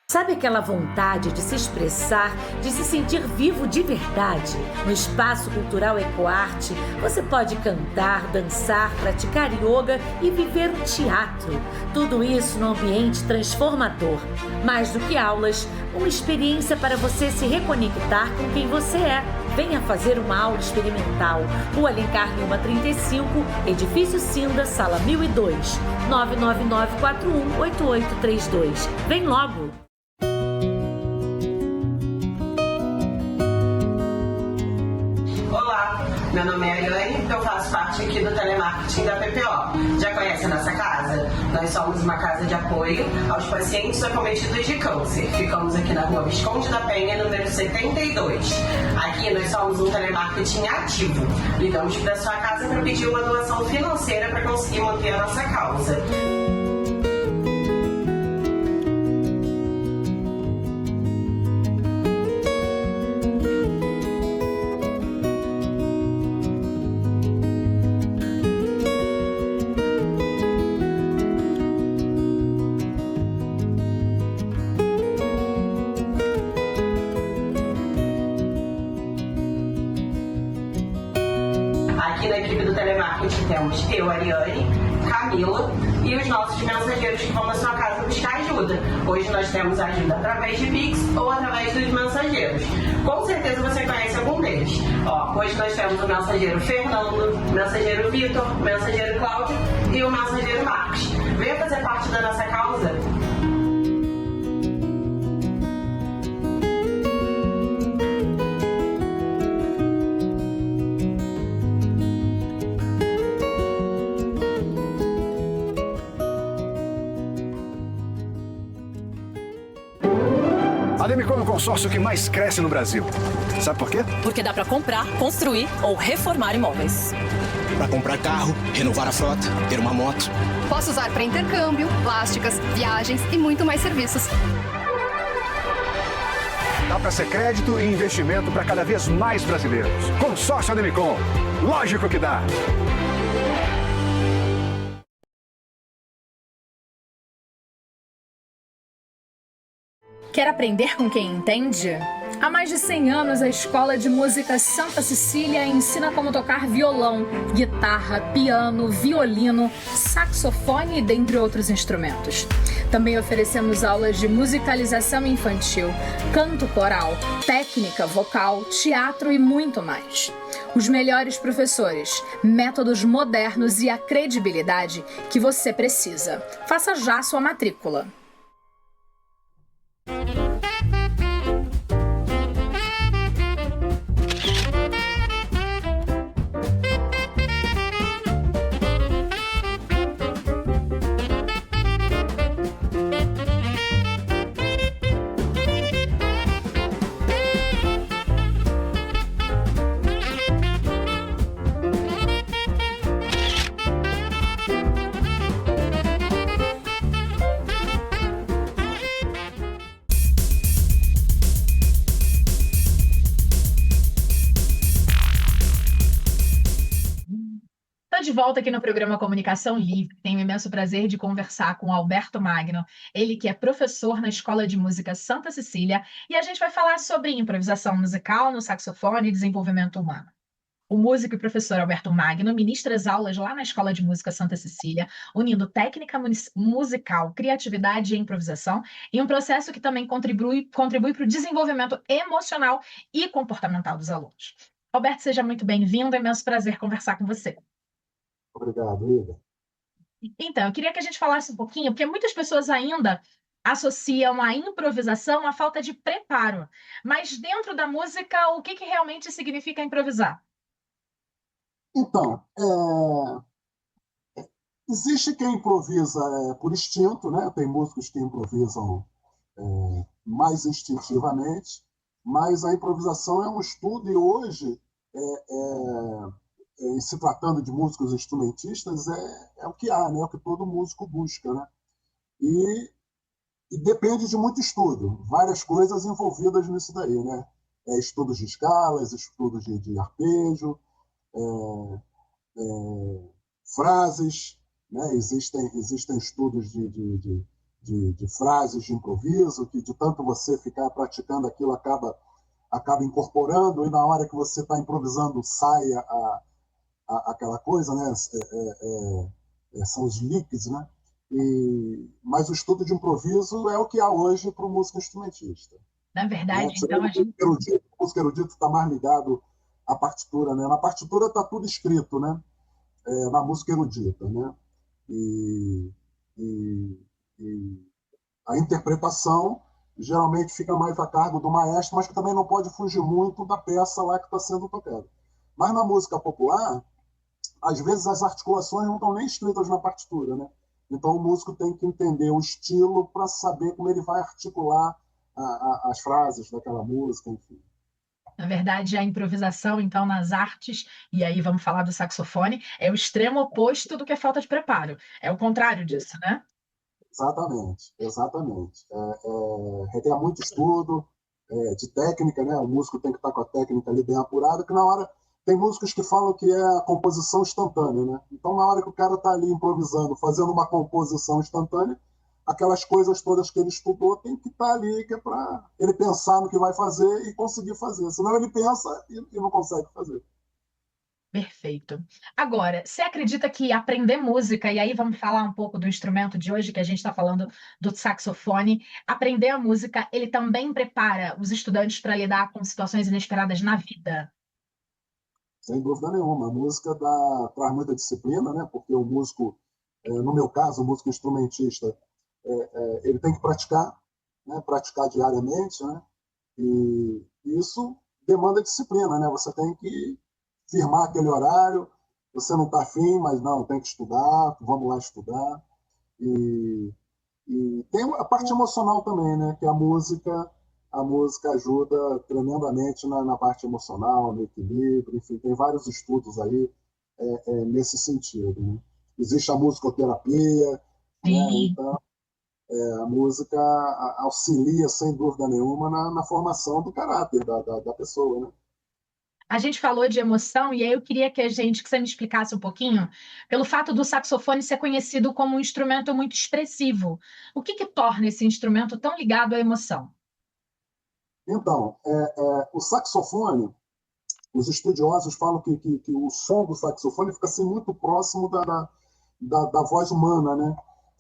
Sabe aquela vontade de se expressar, de se sentir vivo de verdade? No Espaço Cultural Ecoarte, você pode cantar, dançar, praticar yoga e viver um teatro. Tudo isso num ambiente transformador. Mais do que aulas, uma experiência para você se reconectar com quem você é. Venha fazer uma aula experimental. Rua Alencar Lima 35, Edifício Cinda, Sala 1002, 999418832. Vem logo! Meu nome é Ariane, eu faço parte aqui do telemarketing da PPO. Já conhece a nossa casa? Nós somos uma casa de apoio aos pacientes acometidos de câncer. Ficamos aqui na Rua Visconde da Penha, número 72. Aqui nós somos um telemarketing ativo. Ligamos para sua casa para pedir uma doação financeira para conseguir manter a nossa causa. Aqui na equipe do telemarketing temos eu, Ariane, Camila e os nossos mensageiros que vão na sua casa buscar ajuda. Hoje nós temos ajuda através de Pix ou através dos mensageiros. Com certeza você conhece algum deles. Hoje nós temos o mensageiro Fernando, o mensageiro Vitor, o mensageiro Cláudio e o mensageiro Marcos. Venha fazer parte da nossa causa. A Demicon é o consórcio que mais cresce no Brasil. Sabe por quê? Porque dá para comprar, construir ou reformar imóveis. Para comprar carro, renovar a frota, ter uma moto. Posso usar para intercâmbio, plásticas, viagens e muito mais serviços. Dá para ser crédito e investimento para cada vez mais brasileiros. Consórcio Demicon. Lógico que dá. Quer aprender com quem entende? Há mais de 100 anos, a Escola de Música Santa Cecília ensina como tocar violão, guitarra, piano, violino, saxofone e dentre outros instrumentos. Também oferecemos aulas de musicalização infantil, canto coral, técnica vocal, teatro e muito mais. Os melhores professores, métodos modernos e a credibilidade que você precisa. Faça já sua matrícula. Estou de volta aqui no programa Comunicação Livre. Tenho o imenso prazer de conversar com Alberto Magno, ele que é professor na Escola de Música Santa Cecília, e a gente vai falar sobre improvisação musical no saxofone e desenvolvimento humano. O músico e professor Alberto Magno ministra as aulas lá na Escola de Música Santa Cecília, unindo técnica musical, criatividade e improvisação, em um processo que também contribui para o desenvolvimento emocional e comportamental dos alunos. Alberto, seja muito bem-vindo, é imenso prazer conversar com você. Obrigado, Ida. Então, eu queria que a gente falasse um pouquinho, porque muitas pessoas ainda associam a improvisação à falta de preparo. Mas dentro da música, o que realmente significa improvisar? Então, existe quem improvisa por instinto, né? Tem músicos que improvisam mais instintivamente, mas a improvisação é um estudo e hoje, se tratando de músicos instrumentistas, é o que há, né? É o que todo músico busca, né? E depende de muito estudo, várias coisas envolvidas nisso daí, né? Estudos de escalas, estudos de arpejo, frases, né? Existem estudos de frases de improviso, que de tanto você ficar praticando aquilo acaba incorporando, e na hora que você está improvisando sai aquela coisa, né? São os leaks, né? Mas o estudo de improviso é o que há hoje para o músico instrumentista. Na verdade, então a gente... O músico erudito está mais ligado à partitura, né? Na partitura está tudo escrito, né? Na música erudita, né? E a interpretação geralmente fica mais a cargo do maestro, mas que também não pode fugir muito da peça lá que está sendo tocada. Mas na música popular, às vezes as articulações não estão nem escritas na partitura, né? Então o músico tem que entender o estilo para saber como ele vai articular as frases daquela música, enfim. Na verdade, a improvisação, então, nas artes, e aí vamos falar do saxofone, é o extremo oposto do que a falta de preparo. É o contrário disso, né? Exatamente. Requer muito estudo de técnica, né? O músico tem que estar com a técnica ali bem apurada, que na hora... Tem músicos que falam que é a composição instantânea, né? Então, na hora que o cara está ali improvisando, fazendo uma composição instantânea, aquelas coisas todas que ele estudou tem que estar ali, que é para ele pensar no que vai fazer e conseguir fazer. Senão ele pensa e não consegue fazer. Perfeito. Agora, você acredita que aprender música, e aí vamos falar um pouco do instrumento de hoje, que a gente está falando do saxofone, aprender a música, ele também prepara os estudantes para lidar com situações inesperadas na vida? Sem dúvida nenhuma. A música traz muita disciplina, né? Porque o músico, no meu caso, o músico instrumentista, ele tem que praticar, né? Praticar diariamente, né? E isso demanda disciplina, né? Você tem que firmar aquele horário, você não está afim, mas não, tem que estudar, vamos lá estudar. E tem a parte emocional também, né? Que a música ajuda tremendamente na parte emocional, no equilíbrio, enfim, tem vários estudos aí nesse sentido, né? Existe a musicoterapia, né? Então a música auxilia, sem dúvida nenhuma, na formação do caráter da pessoa, né? A gente falou de emoção, e aí eu queria que você me explicasse um pouquinho, pelo fato do saxofone ser conhecido como um instrumento muito expressivo. O que torna esse instrumento tão ligado à emoção? Então, o saxofone, os estudiosos falam que o som do saxofone fica assim, muito próximo da voz humana, né?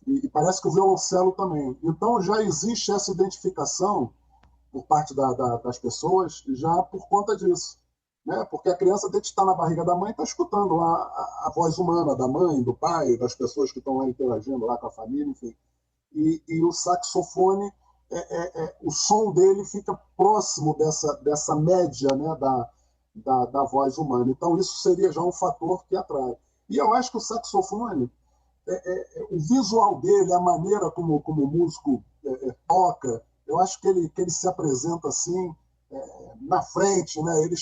E parece que o violoncelo também. Então, já existe essa identificação por parte das pessoas já por conta disso, né? Porque a criança, desde que está na barriga da mãe, está escutando a voz humana da mãe, do pai, das pessoas que estão lá interagindo lá com a família, enfim. E o saxofone... o som dele fica próximo dessa média, né, da voz humana. Então, isso seria já um fator que atrai. E eu acho que o saxofone, o visual dele, a maneira como o músico toca, eu acho que ele se apresenta assim, na frente, né? Ele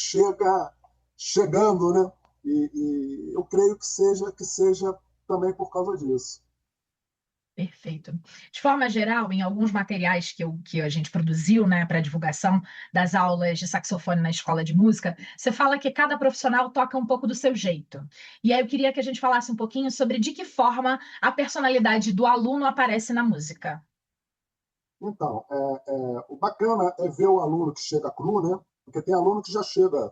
chegando, né? E eu creio que seja também por causa disso. Perfeito. De forma geral, em alguns materiais que a gente produziu, né, para divulgação das aulas de saxofone na escola de música, você fala que cada profissional toca um pouco do seu jeito. E aí eu queria que a gente falasse um pouquinho sobre de que forma a personalidade do aluno aparece na música. Então, o bacana é ver o aluno que chega cru, né? Porque tem aluno que já chega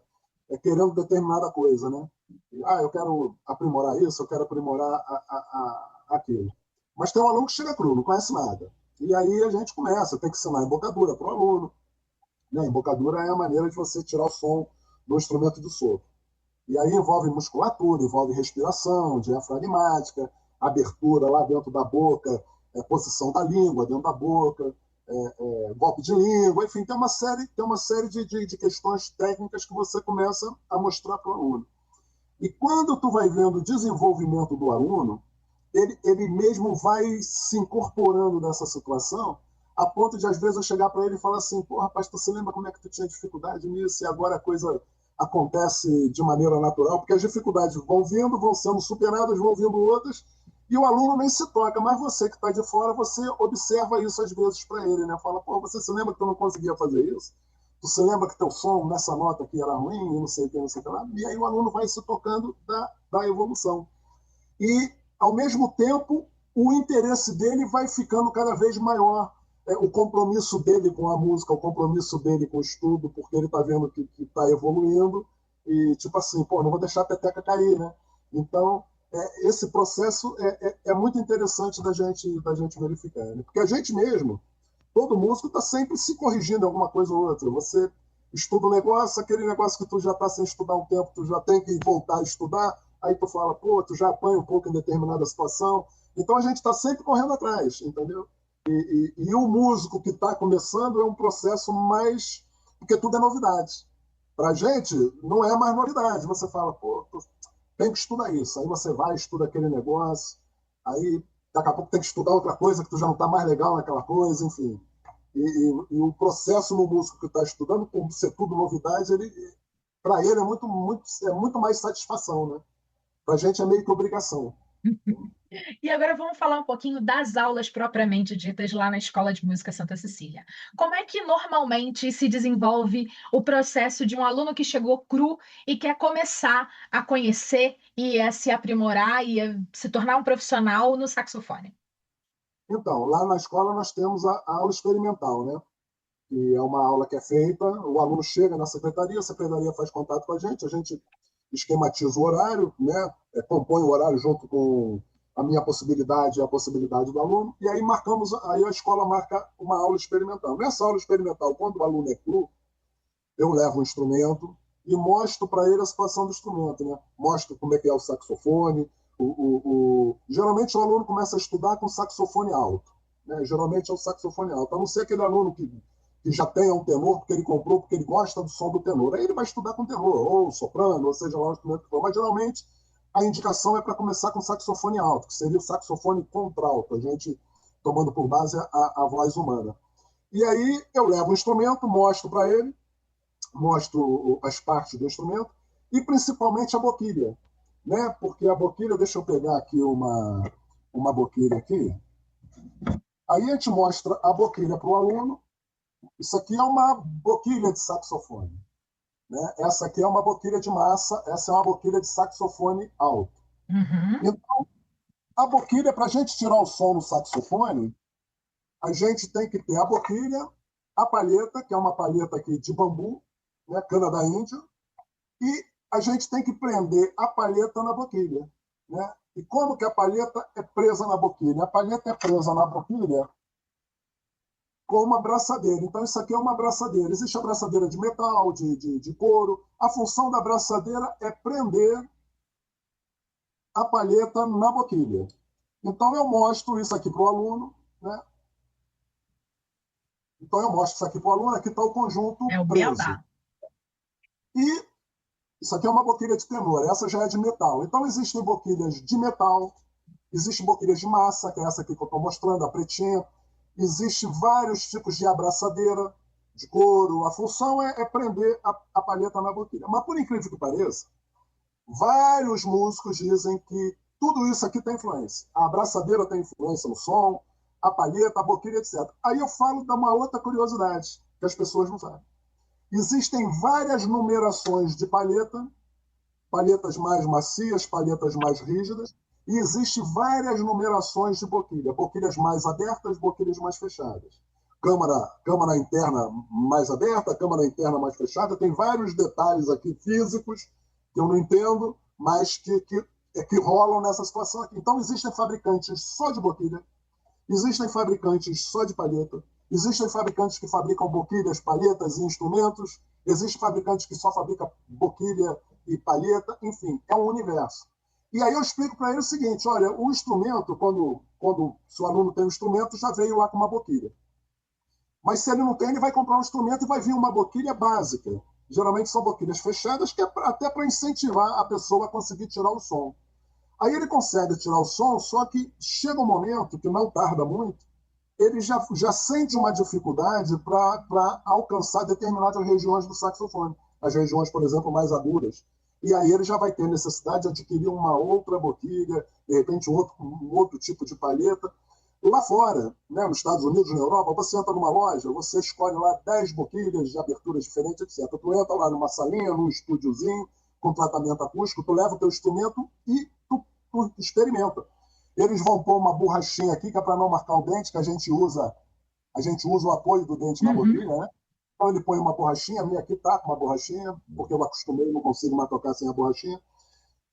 querendo determinada coisa, né? Eu quero aprimorar isso, eu quero aprimorar aquilo. Mas tem um aluno que chega cru, não conhece nada. E aí a gente começa, tem que ensinar embocadura para o aluno. Né? Embocadura é a maneira de você tirar o som do instrumento de sopro. E aí envolve musculatura, envolve respiração, diafragmática, abertura lá dentro da boca, posição da língua dentro da boca, golpe de língua, enfim, tem uma série de questões técnicas que você começa a mostrar para o aluno. E quando tu vai vendo o desenvolvimento do aluno, ele mesmo vai se incorporando nessa situação, a ponto de, às vezes, eu chegar para ele e falar assim, pô, rapaz, tu se lembra como é que tu tinha dificuldade nisso e agora a coisa acontece de maneira natural? Porque as dificuldades vão vindo, vão sendo superadas, vão vindo outras, e o aluno nem se toca, mas você que está de fora, você observa isso às vezes para ele, né? Fala, pô, você se lembra que tu não conseguia fazer isso? Tu se lembra que teu som nessa nota aqui era ruim, e não sei o que, não sei o que lá? E aí o aluno vai se tocando da evolução. E, ao mesmo tempo, o interesse dele vai ficando cada vez maior. O compromisso dele com a música, o compromisso dele com o estudo, porque ele está vendo que está evoluindo, e tipo assim, pô, não vou deixar a peteca cair, né? Então, esse processo é muito interessante da gente verificar, né? Porque a gente mesmo, todo músico está sempre se corrigindo em alguma coisa ou outra. Você estuda um negócio, aquele negócio que tu já está sem estudar um tempo, tu já tem que voltar a estudar, aí tu fala, pô, tu já apanha um pouco em determinada situação. Então a gente está sempre correndo atrás, entendeu? E o músico que está começando é um processo mais... Porque tudo é novidade. Para a gente, não é mais novidade. Você fala, pô, tem que estudar isso. Aí você vai, estuda aquele negócio, aí daqui a pouco tem que estudar outra coisa que tu já não está mais legal naquela coisa, enfim. E o processo no músico que está estudando, por ser tudo novidade, para ele é muito mais satisfação, né? Para a gente é meio que obrigação. E agora vamos falar um pouquinho das aulas propriamente ditas lá na Escola de Música Santa Cecília. Como é que normalmente se desenvolve o processo de um aluno que chegou cru e quer começar a conhecer e a se aprimorar e a se tornar um profissional no saxofone? Então, lá na escola nós temos a aula experimental, né? Que é uma aula que é feita, o aluno chega na secretaria, a secretaria faz contato com a gente esquematiza o horário, né? Compõe o horário junto com a minha possibilidade e a possibilidade do aluno, e aí aí a escola marca uma aula experimental. Nessa aula experimental, quando o aluno é cru, eu levo um instrumento e mostro para ele a situação do instrumento, né? Mostro como é que é o saxofone. Geralmente o aluno começa a estudar com saxofone alto, né? Geralmente é o saxofone alto, a não ser aquele aluno que já tenha um tenor, porque ele comprou, porque ele gosta do som do tenor. Aí ele vai estudar com tenor, ou soprano, ou seja lá o instrumento que for. Mas geralmente a indicação é para começar com saxofone alto, que seria o saxofone contralto, a gente tomando por base a voz humana. E aí eu levo o instrumento, mostro para ele, mostro as partes do instrumento, e principalmente a boquilha, né? Porque a boquilha, deixa eu pegar aqui uma boquilha aqui. Aí a gente mostra a boquilha para o aluno. Isso aqui é uma boquilha de saxofone, né? Essa aqui é uma boquilha de massa, essa é uma boquilha de saxofone alto. Uhum. Então, a boquilha, para a gente tirar o som no saxofone, a gente tem que ter a boquilha, a palheta, que é uma palheta aqui de bambu, né? Cana da Índia, e a gente tem que prender a palheta na boquilha, né? E como que a palheta é presa na boquilha? A palheta é presa na boquilha com uma braçadeira. Então, isso aqui é uma braçadeira. Existe a braçadeira de metal, de couro. A função da braçadeira é prender a palheta na boquilha. Então, eu mostro isso aqui para o aluno, né? Então, eu mostro isso aqui para o aluno. Aqui está o conjunto preso. E isso aqui é uma boquilha de tenor. Essa já é de metal. Então, existem boquilhas de metal, existem boquilhas de massa, que é essa aqui que eu estou mostrando, a pretinha. Existem vários tipos de abraçadeira, de couro. A função é prender a palheta na boquilha. Mas, por incrível que pareça, vários músicos dizem que Tudo isso aqui tem influência. A abraçadeira tem influência no som, a palheta, a boquilha, etc. Aí eu falo de uma outra curiosidade que as pessoas não sabem. Existem várias numerações de palheta, palhetas mais macias, palhetas mais rígidas, e existem várias numerações de boquilha, boquilhas mais abertas, boquilhas mais fechadas. Câmara interna mais aberta, câmara interna mais fechada, tem vários detalhes aqui físicos que eu não entendo, mas que rolam nessa situação aqui. Então, existem fabricantes só de boquilha, existem fabricantes só de palheta, existem fabricantes que fabricam boquilhas, palhetas e instrumentos, existem fabricantes que só fabricam boquilha e palheta, enfim, é um universo. E aí eu explico para ele o seguinte, olha, o instrumento, quando se o aluno tem um instrumento, já veio lá com uma boquilha. Mas se ele não tem, ele vai comprar um instrumento e vai vir uma boquilha básica. Geralmente são boquilhas fechadas, que é até para incentivar a pessoa a conseguir tirar o som. Aí ele consegue tirar o som, só que chega um momento, que não tarda muito, ele já sente uma dificuldade para alcançar determinadas regiões do saxofone. As regiões, por exemplo, mais agudas. E aí ele já vai ter necessidade de adquirir uma outra boquilha, de repente um outro tipo de palheta. Lá fora, né, nos Estados Unidos, na Europa, você entra numa loja, você escolhe lá 10 boquilhas de aberturas diferentes, etc. Tu entra lá numa salinha, num estúdiozinho, com tratamento acústico, tu leva o teu instrumento e tu experimenta. Eles vão pôr uma borrachinha aqui, que é para não marcar o dente, que a gente usa o apoio do dente na boquilha, né? Então ele põe uma borrachinha, a minha aqui tá com uma borrachinha, porque eu acostumei, não consigo mais tocar sem a borrachinha.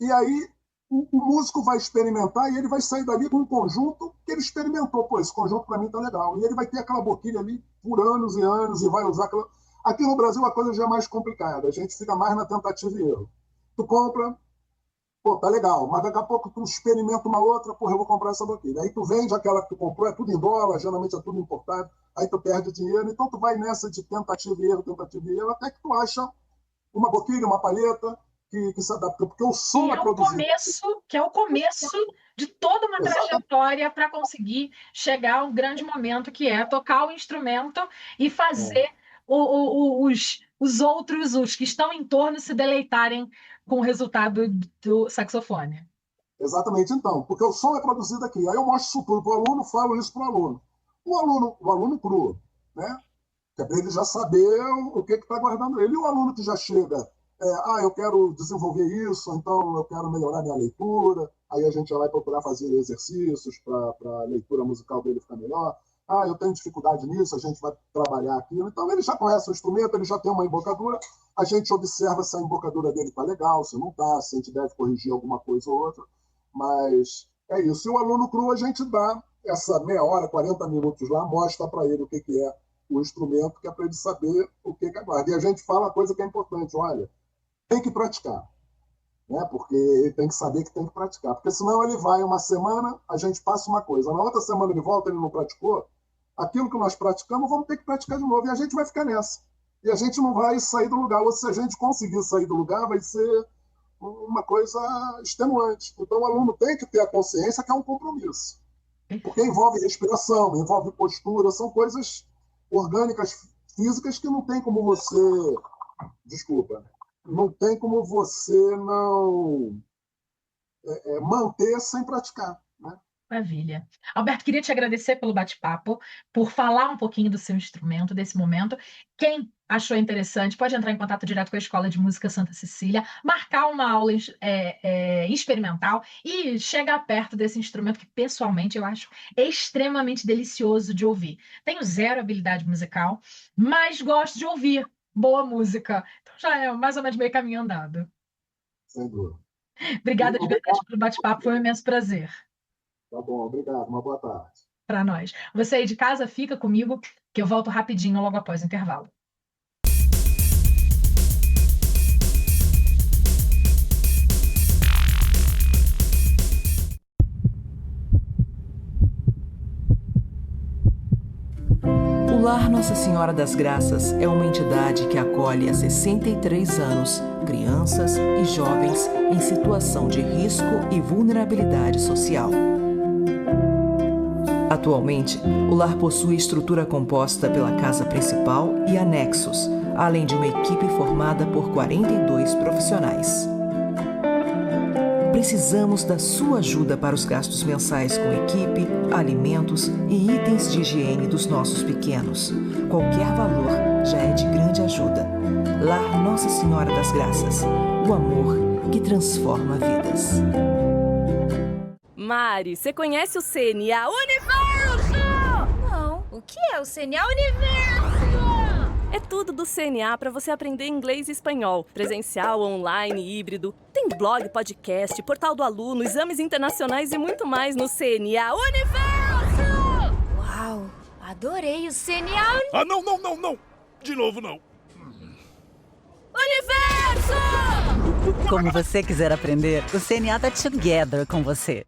E aí o músico vai experimentar e ele vai sair dali com um conjunto que ele experimentou. Pô, esse conjunto para mim tá legal. E ele vai ter aquela boquilha ali por anos e anos e vai usar aquela... Aqui no Brasil a coisa já é mais complicada. A gente fica mais na tentativa e erro. Tu compra, pô, tá legal, mas daqui a pouco tu experimenta uma outra, porra, eu vou comprar essa boquilha. Aí tu vende aquela que tu comprou, é tudo em dólar, geralmente é tudo importado, aí tu perde dinheiro. Então tu vai nessa de tentativa e erro, até que tu acha uma boquilha, uma palheta, que se adapta, porque o som é produzido. Que é o começo de toda uma trajetória para conseguir chegar a um grande momento, que é tocar o instrumento e fazer os outros, os que estão em torno, se deleitarem com o resultado do saxofone. Exatamente, então, porque o som é produzido aqui. Aí eu mostro isso tudo para o aluno, falo isso para o aluno. O aluno cru, né? Que é para ele já saber o que está guardando ele. E o aluno que já chega... eu quero desenvolver isso, então eu quero melhorar minha leitura, aí a gente já vai procurar fazer exercícios para a leitura musical dele ficar melhor. Eu tenho dificuldade nisso, a gente vai trabalhar aquilo. Então ele já conhece o instrumento, ele já tem uma embocadura, a gente observa se a embocadura dele está legal, se não está, se a gente deve corrigir alguma coisa ou outra. Mas é isso. E o aluno cru, a gente dá essa meia hora, 40 minutos lá, mostra para ele o que é o instrumento, que é para ele saber o que aguarda. E a gente fala uma coisa que é importante, olha, tem que praticar, né? Porque ele tem que saber que tem que praticar, porque senão ele vai uma semana, a gente passa uma coisa, na outra semana ele volta, ele não praticou, aquilo que nós praticamos, vamos ter que praticar de novo, e a gente vai ficar nessa. E a gente não vai sair do lugar, ou se a gente conseguir sair do lugar, vai ser uma coisa extenuante. Então o aluno tem que ter a consciência que é um compromisso, porque envolve respiração, envolve postura, são coisas orgânicas, físicas, que não tem como você... não tem como você não manter sem praticar, né? Maravilha. Alberto, queria te agradecer pelo bate-papo, por falar um pouquinho do seu instrumento, desse momento. Quem achou interessante pode entrar em contato direto com a Escola de Música Santa Cecília, marcar uma aula experimental e chegar perto desse instrumento que, pessoalmente, eu acho extremamente delicioso de ouvir. Tenho zero habilidade musical, mas gosto de ouvir boa música. Então já é mais ou menos meio caminho andado. Sem dúvida. Obrigada de verdade pelo bate-papo, foi um imenso prazer. Tá bom, obrigado. Uma boa tarde. Para nós. Você aí de casa, fica comigo, que eu volto rapidinho logo após o intervalo. O Lar Nossa Senhora das Graças é uma entidade que acolhe há 63 anos crianças e jovens em situação de risco e vulnerabilidade social. Atualmente, o lar possui estrutura composta pela casa principal e anexos, além de uma equipe formada por 42 profissionais. Precisamos da sua ajuda para os gastos mensais com equipe, alimentos e itens de higiene dos nossos pequenos. Qualquer valor já é de grande ajuda. Lar Nossa Senhora das Graças. O amor que transforma vidas. Mari, você conhece o CNA Universo? Não. O que é o CNA Universo? É tudo do CNA para você aprender inglês e espanhol. Presencial, online, híbrido. Tem blog, podcast, portal do aluno, exames internacionais e muito mais no CNA Universo! Uau, adorei o CNA Ah, não! De novo, não. Universo! Como você quiser aprender, o CNA tá together com você.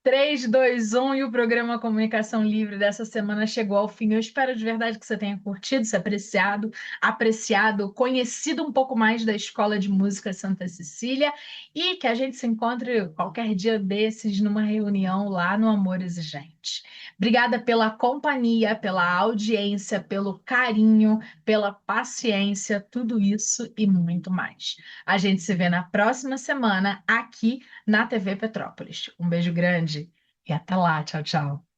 3, 2, 1 e o programa Comunicação Livre dessa semana chegou ao fim. Eu espero de verdade que você tenha curtido, se apreciado, conhecido um pouco mais da Escola de Música Santa Cecília e que a gente se encontre qualquer dia desses numa reunião lá no Amor Exigente. Obrigada pela companhia, pela audiência, pelo carinho, pela paciência, tudo isso e muito mais. A gente se vê na próxima semana aqui na TV Petrópolis. Um beijo grande e até lá. Tchau, tchau.